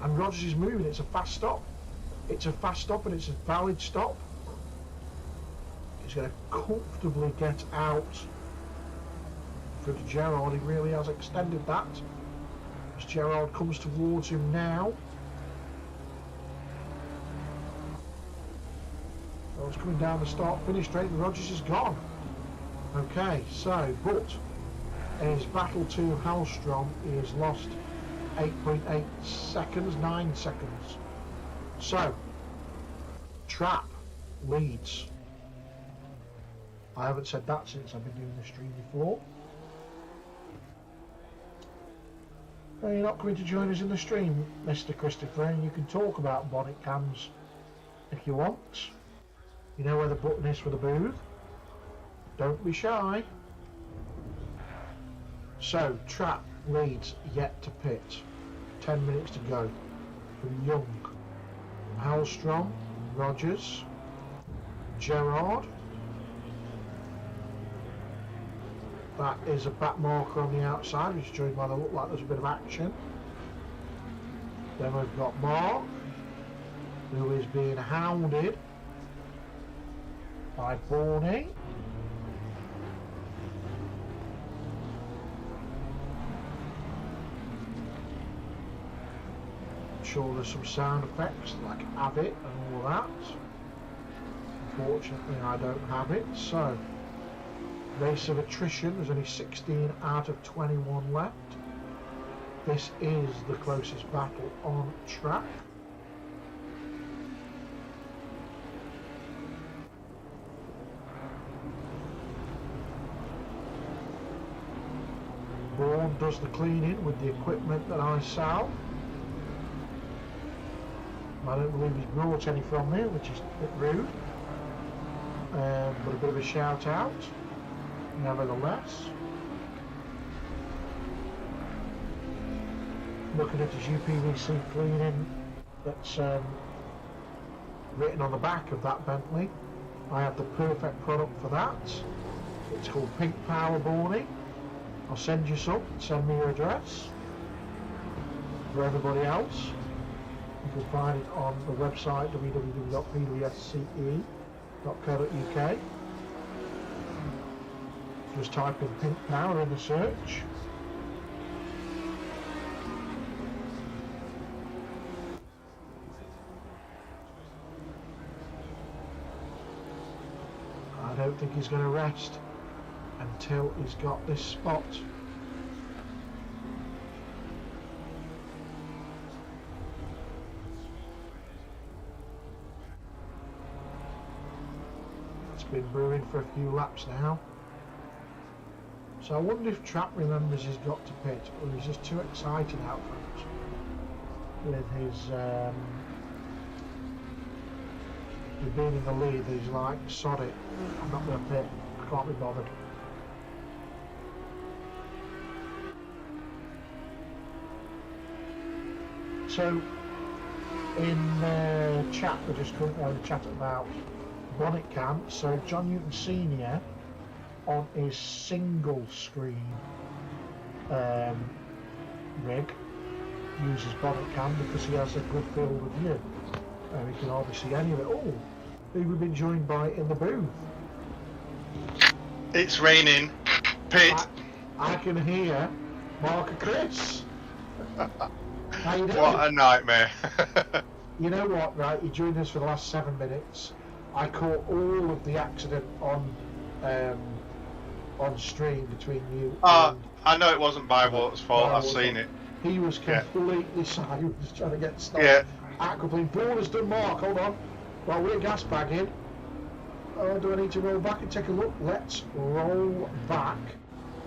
And Rogers is moving. It's a fast stop. It's a fast stop and it's a valid stop. He's going to comfortably get out for Gerard. He really has extended that. As Gerard comes towards him now. So it's coming down the start finish straight and Rogers is gone. Okay, so, but in his battle to Hallstrom, he has lost 8.8 seconds, 9 seconds. So, Trap leads. I haven't said that since I've been doing the stream before. Well, you're not coming to join us in the stream, Mr. Christopher, and you can talk about bonnet cams if you want. You know where the button is for the booth. Don't be shy. So, Trap leads yet to pit. 10 minutes to go. From Young, from Hallstrom, Rogers, Gerard. That is a back marker on the outside, which is showing by the look like there's a bit of action. Then we've got Mark, who is being hounded by Borney. I'm sure there's some sound effects like have it and all that. Unfortunately I don't have it, so race of attrition, there's only 16 out of 21 left. This is the closest battle on track. does the cleaning with the equipment that I sell. I don't believe he's brought any from me, which is a bit rude. But a bit of a shout out, nevertheless. Looking at his UPVC cleaning that's written on the back of that Bentley. I have the perfect product for that. It's called Pink Power Boarding. I'll send you some, send me your address. For everybody else, you can find it on the website www.pwsce.co.uk. Just type in Pink Power in the search. I don't think he's going to rest until he's got this spot. It's been brewing for a few laps now. So I wonder if Trap remembers he's got to pit, or he's just too excited out front with his with being in the lead. He's like, sod it, I'm not going to pit, I can't be bothered. So in chat, we're just currently having a chat about bonnet cam. So John Newton Senior on his single screen rig uses bonnet cam because he has a good field of view. We can hardly see any of it. Oh, who we've been joined by in the booth? It's raining. Pete. I can hear Mark and Chris. How you doing? What a nightmare. You know what, right? You joined us for the last 7 minutes. I caught all of the accident on stream between you. I know it wasn't Bywater's fault. I've seen it. He was completely silent, he was trying to get stopped. Yeah. Paul has done Mark, hold on. Well, we're gas bagging. Oh, do I need to roll back and take a look? Let's roll back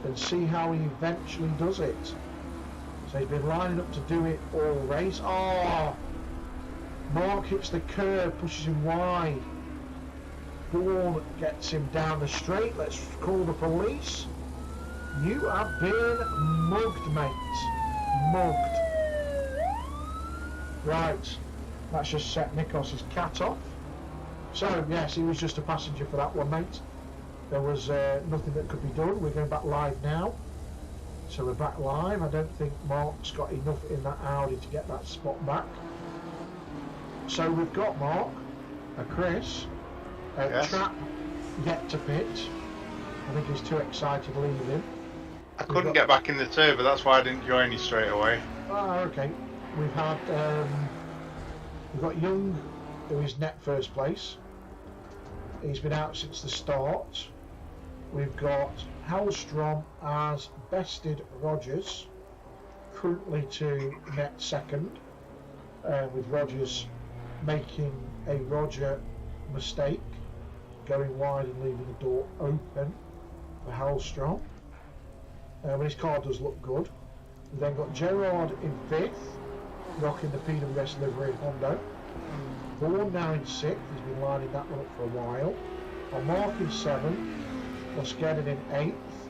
and see how he eventually does it. So he's been lining up to do it all race. Oh! Mark hits the curb, pushes him wide. Bourne gets him down the straight. Let's call the police. You have been mugged, mate. Mugged. Right. That's just set Nikos's cat off. So, yes, he was just a passenger for that one, mate. There was nothing that could be done. We're going back live now. So we're back live. I don't think Mark's got enough in that Audi to get that spot back. So we've got Mark, Chris, Yes. Trap yet to pit. I think he's too excited leaving. I couldn't get back in the turbo, that's why I didn't join you straight away. Oh, okay. We've had we've got Young, who is net first place. He's been out since the start. We've got Hellstrom as bested Rogers, currently to net second, with Rogers making a Roger mistake, going wide and leaving the door open for Hellstrom. But his car does look good. We've then got Gerard in fifth, rocking the PWS livery Hondo. Bourne now in sixth, he's been lining that one up for a while. On Mark in seventh, Mosquedin in eighth,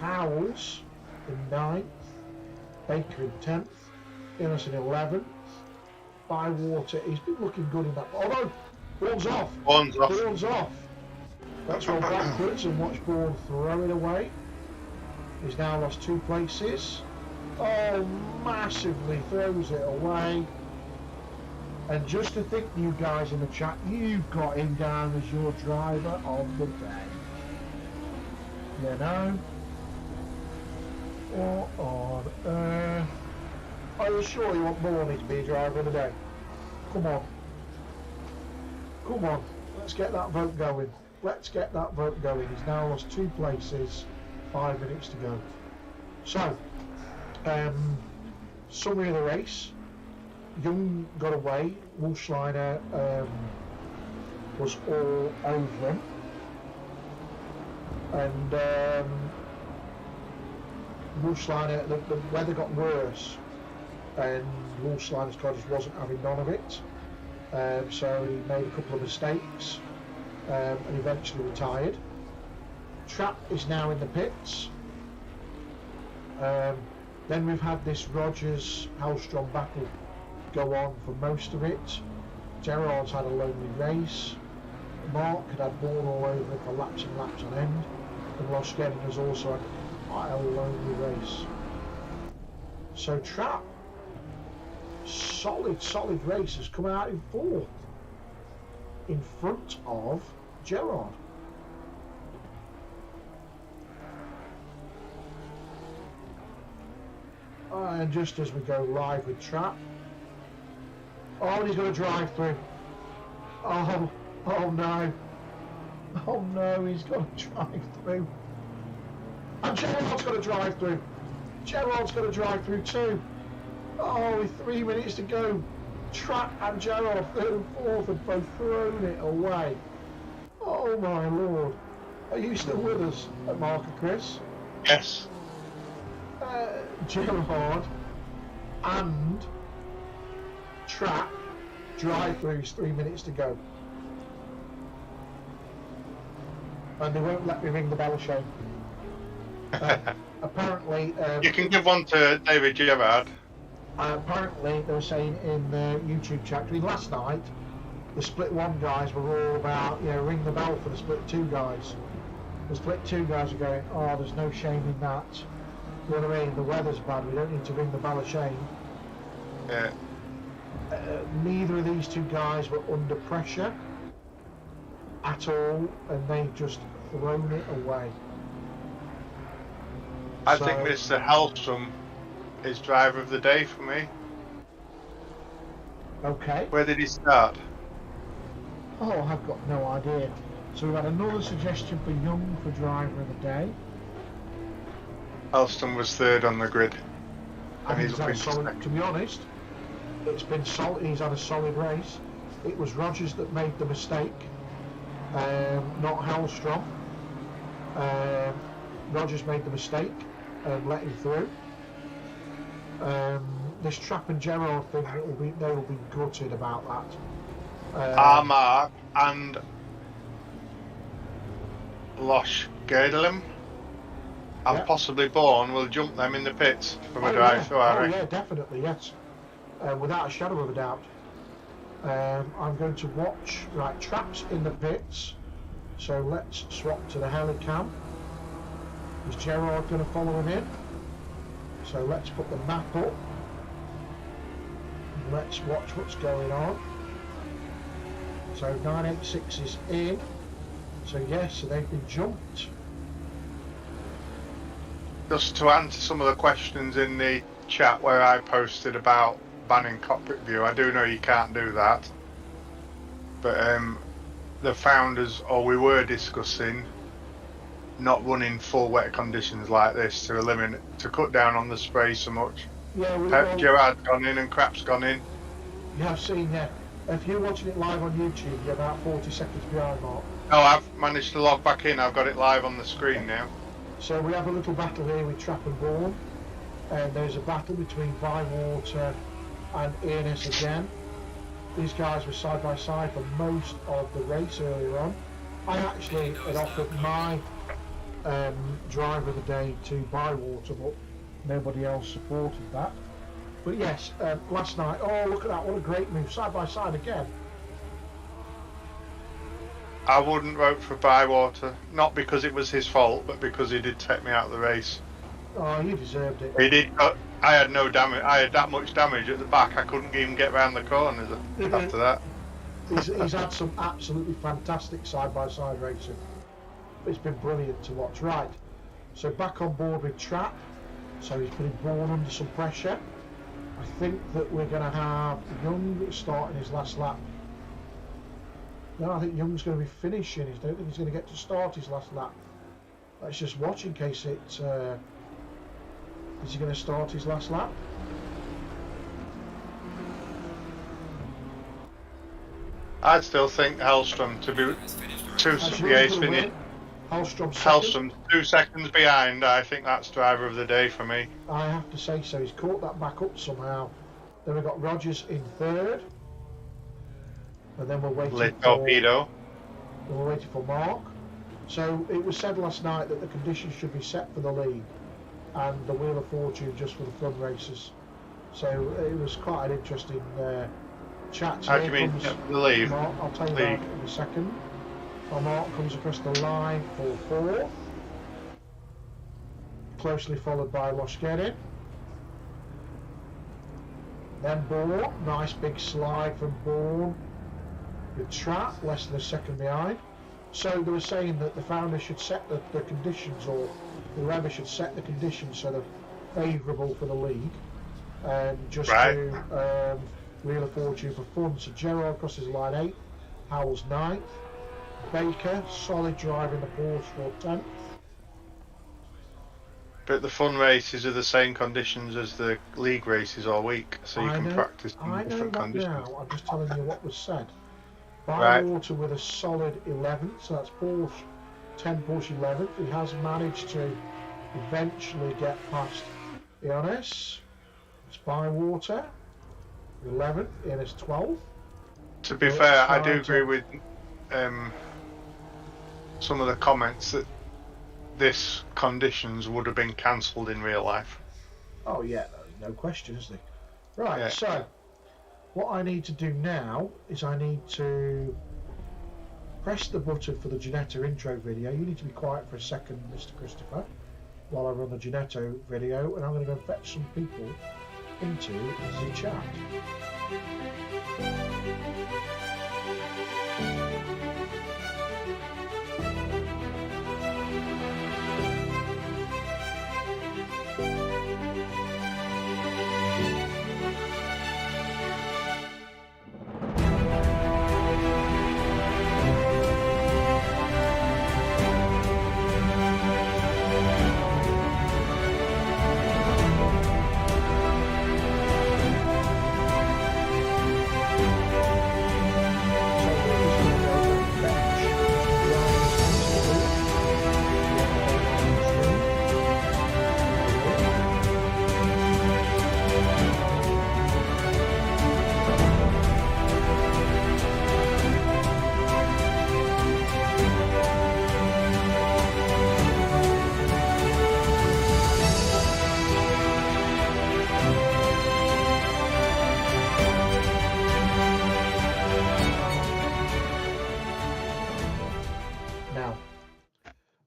Howells in ninth, Baker in 10th, Innes in 11th, Bywater, he's been looking good in that. Although, Bourne's off. Bourne's off. Bourne's off. Let's roll backwards and watch Bourne throw it away. He's now lost 2 places. Oh, massively throws it away. And just to think, you guys in the chat, you've got him down as your driver of the day. You know? What on earth? Are you sure you want Morley to be a driver of the day? Come on. Come on. Let's get that vote going. Let's get that vote going. He's now lost 2 places. 5 minutes to go. So, summary of the race. Young got away. Wolfschleiner was all over him. And Wolfsliner, the weather got worse, and Wolfsliner's car just wasn't having none of it. So he made a couple of mistakes and eventually retired. Trap is now in the pits. Then we've had this Rogers-Hellstrom battle go on for most of it. Gerard's had a lonely race. Mark had born all over for laps and laps on end. And Rosgen has also had quite a lonely race. So Trap, solid race, has come out in fourth in front of Gerard. And just as we go live with Trap, oh, he's going to drive through. Oh no. Oh no, he's got to drive through. And Gerard's got to drive through. Gerard's got to drive through too. Oh, with 3 minutes to go. Trap and Gerard, third and fourth, have both thrown it away. Oh my lord. Are you still with us at Mark and Chris? Yes. Gerard and Trap drive-throughs, 3 minutes to go. And they won't let me ring the bell, Shane. Apparently... you can give one to David Gerard. Apparently, they were saying in the YouTube chat, last night, the split one guys were all about, ring the bell for the split two guys. The split two guys are going, oh, there's no shame in that. You know what I mean? The weather's bad, we don't need to ring the bell of shame. Yeah. Neither of these two guys were under pressure at all, and they've just thrown it away. I think Mr. Hellstrom is driver of the day for me. Okay. Where did he start? Oh, I've got no idea. So we've had another suggestion for Young for driver of the day. Hellstrom was third on the grid. And he's he's had a looking solid, to be honest, it's been solid. He's had a solid race. It was Rogers that made the mistake, not Hellstrom. Rogers made the mistake and let him through. This Trap and Gerard thing, they will be gutted about that. Mark and Losh Gadelem and possibly Bourne will jump them in the pits from a drive-through. Yeah, definitely, yes. Without a shadow of a doubt. I'm going to watch. Right, Trap's in the pits, so let's swap to the helicam. Is Gerard going to follow him in? So let's put the map up. Let's watch what's going on. So 986 is in. So yes, so they've been jumped. Just to answer some of the questions in the chat where I posted about banning cockpit view, I do know you can't do that. But the founders, or we were discussing, not running full wet conditions like this to cut down on the spray so much. Yeah, Gerard's gone in and Crap's gone in. Yeah, I've seen that. If you're watching it live on YouTube, you're about 40 seconds behind, Mark. Oh, I've managed to log back in. I've got it live on the screen now. So we have a little battle here with Trap and Bourne, and there's a battle between Bywater and Ernest again. These guys were side by side for most of the race earlier on. I actually had offered my driver of the day to Bywater, but nobody else supported that. But yes, last night, oh look at that, what a great move, side by side again. I wouldn't vote for Bywater, not because it was his fault, but because he did take me out of the race. Oh, he deserved it. He did. I had no damage. I had that much damage at the back. I couldn't even get round the corners after that. He's had some absolutely fantastic side-by-side racing. It's been brilliant to watch. Right, so back on board with Trap. So he's putting Bourne under some pressure. I think that we're going to have Young starting his last lap. No, I think Young's going to be finishing. I don't think he's going to get to start his last lap. Let's just watch in case it... is he going to start his last lap? I still think Hellstrom to be... Is finished already. Yeah, he's finished. Hallstrom second. Hellstrom 2 seconds behind. I think that's driver of the day for me. I have to say so. He's caught that back up somehow. Then we've got Rogers in third. And then we're waiting Torpedo. We're waiting for Mark. So it was said last night that the conditions should be set for the league and the Wheel of Fortune just for the fun races. So it was quite an interesting chat. How do you mean the lead? Mark, I'll tell you that in a second. Mark comes across the line for fourth, closely followed by Loshkerin. Then Bourne, nice big slide from Bourne. With Trapp, less than a second behind. So they were saying that the founder should set the conditions, or whoever should set the conditions so they're favourable for the league, and just do Wheel of Fortune for fun. So Gerard crosses line 8, Howells 9th, Baker solid drive in the Porsche for 10th. But the fun races are the same conditions as the league races all week, so you can practice in different conditions. Now, I'm just telling you what was said. Bywater with a solid 11th, so that's Porsche 10, Porsche 11th. He has managed to eventually get past Ioannis. It's Bywater 11th in his 12th. To be fair, I do agree with some of the comments that this conditions would have been cancelled in real life. Oh yeah, no question, is there? Right, so what I need to do now is I need to press the button for the Ginetto intro video. You need to be quiet for a second, Mr. Christopher, while I run the Ginetto video, and I'm going to go fetch some people into the chat.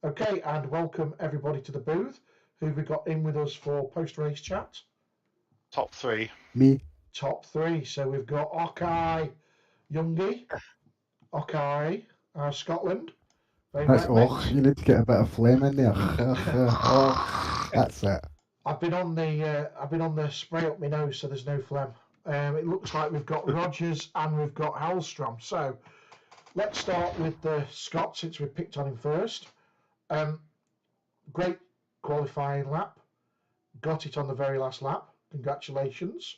Okay, and welcome everybody to the booth. Who have we got in with us for post-race chat? Top 3. Me. Top 3. So we've got Okai Youngie. Okai, Scotland. That's you need to get a bit of flame in there. That's it. I've been on the spray up my nose, so there's no phlegm. It looks like we've got Rogers and we've got Hallstrom. So let's start with the Scot, since we picked on him first. Great qualifying lap. Got it on the very last lap. Congratulations.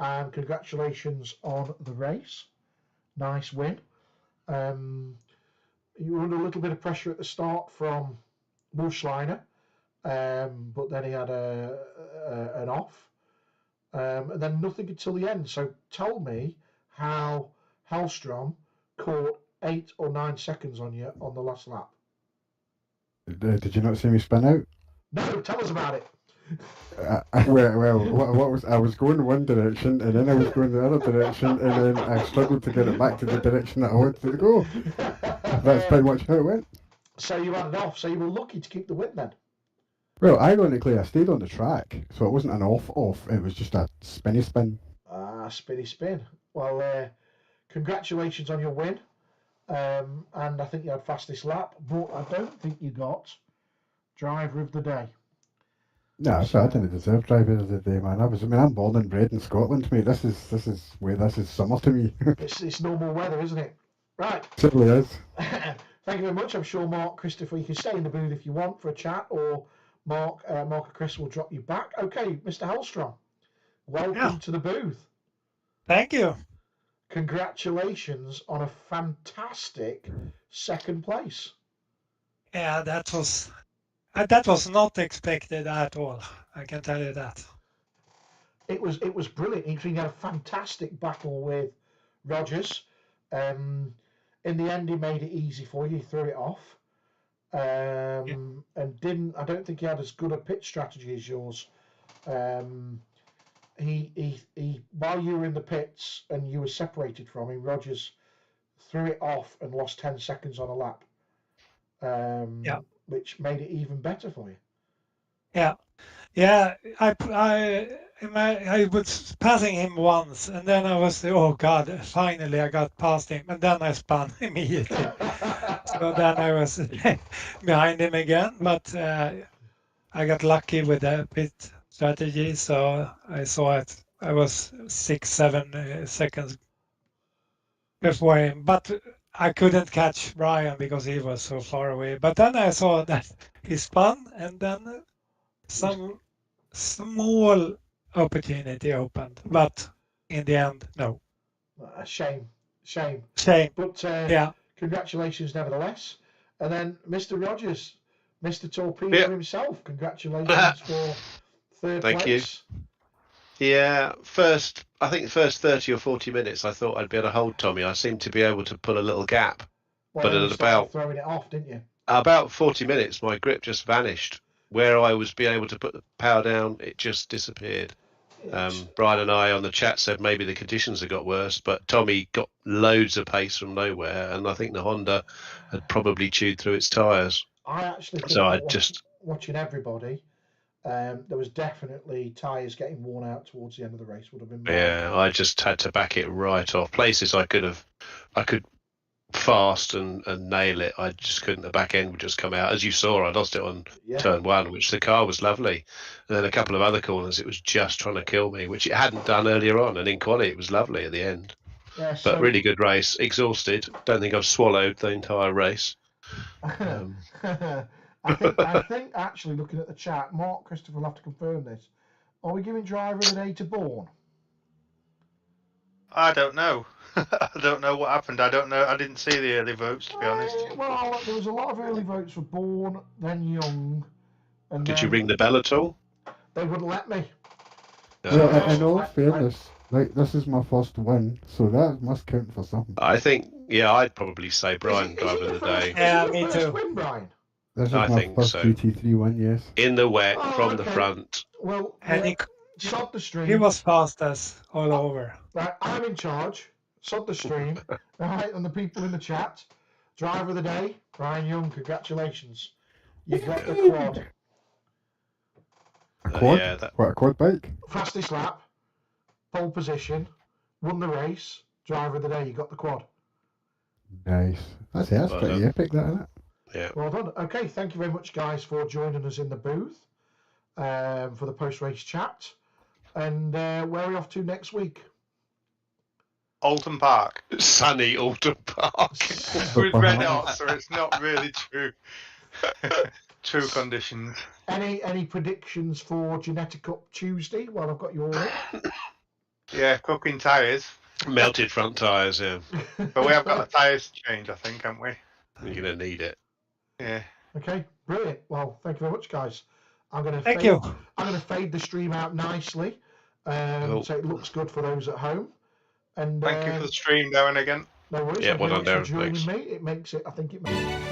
And congratulations on the race. Nice win. You were under a little bit of pressure at the start from Schleiner, but then he had an off. And then nothing until the end. So tell me how Hallstrom caught 8 or 9 seconds on you on the last lap. Did you not see me spin out? No, tell us about it. What was I was going one direction, and then I was going the other direction, and then I struggled to get it back to the direction that I wanted to go. That's pretty much how it went. So you had it off. So you were lucky to keep the win then. Well, ironically, I stayed on the track, so it wasn't an off. It was just a spinny spin. Spinny spin. Well, congratulations on your win. And I think you had fastest lap, but I don't think you got driver of the day. No, so I didn't deserve driver of the day, man. I'm born and bred in Scotland, mate. This is summer to me. It's normal weather, isn't it? Right. It certainly is. Thank you very much. I'm sure Mark, Christopher, you can stay in the booth if you want for a chat, or Mark or Chris will drop you back. Okay, Mr. Hallstrom, welcome to the booth. Thank you. Congratulations on a fantastic second place. Yeah, that was not expected at all. I can tell you that. It was brilliant. He had a fantastic battle with Rogers. In the end, he made it easy for you. He threw it off, and didn't. I don't think he had as good a pit strategy as yours. He while you were in the pits and you were separated from him, Rogers threw it off and lost 10 seconds on a lap, Yeah. which made it even better for you. Yeah, I was passing him once, and then I was, oh God, finally I got past him, and then I spun immediately. So then I was behind him again, but I got lucky with the pit strategy, so I saw it. I was 6, 7 seconds before him, but I couldn't catch Brian because he was so far away. But then I saw that he spun, and then some small opportunity opened, but in the end, no. Shame. Shame. But Yeah. congratulations nevertheless. And then Mr. Rogers, Mr. Torpedo himself, congratulations for third Thank place. Yeah, I think the first 30 or 40 minutes, I thought I'd be able to hold Tommy. I seemed to be able to pull a little gap. Well, But then at you started about throwing it off, didn't you? about 40 minutes, my grip just vanished. Where I was being able to put the power down, it just disappeared. Brian and I on the chat said maybe the conditions had got worse, but Tommy got loads of pace from nowhere, and I think the Honda had probably chewed through its tyres. I actually think So I that just watching everybody, there was definitely tyres getting worn out towards the end of the race. Would have been I just had to back it right off. Places I could fast and nail it. I just couldn't. The back end would just come out. As you saw, I lost it on turn 1, which the car was lovely. And then a couple of other corners, it was just trying to kill me, which it hadn't done earlier on. And in quali, it was lovely at the end. Yeah, but really good race. Exhausted. Don't think I've swallowed the entire race. I think actually looking at the chat, Mark Christopher will have to confirm this. Are we giving driver of the day to Bourne? I don't know. I don't know what happened. I don't know. I didn't see the early votes, to be honest. Well, there was a lot of early votes for Bourne, then Young, and Did you ring the bell at all? They wouldn't let me. Well, in all fairness, like this is my first win, so that must count for something. I think, I'd probably say Brian driver of the day. Yeah, me too. Win, Brian? This is I my think first so. GT3 win, yes. In the wet, from the front. Well, And sod the stream. he was fastest all over. Right, I'm in charge. Sod the stream. Right, and the people in the chat. Driver of the day, Brian Young. Congratulations. You got the quad. A quad? Yeah, What, a quad bike? Fastest lap, pole position, won the race. Driver of the day, you got the quad. Nice. That's Well pretty done. epic, that, isn't it? Yeah. Well done. Okay, thank you very much, guys, for joining us in the booth for the post-race chat. And where are we off to next week? Alton Park. Sunny Alton Park. With red hot, so it's not really true. True conditions. Any predictions for Genetic Cup Tuesday? Well, I've got you all in. Yeah, cooking tyres. Melted front tyres, yeah. But we have got the tyres to change, I think, haven't we? You're going to need it. Yeah. Okay, brilliant. Well, thank you very much, guys. I'm going to fade the stream out nicely, Cool. so it looks good for those at home. And Thank you for the stream, Darren, again. no worries. Yeah, Thank you well very done, much for Darren. joining Thanks. me. It makes it. I think it makes.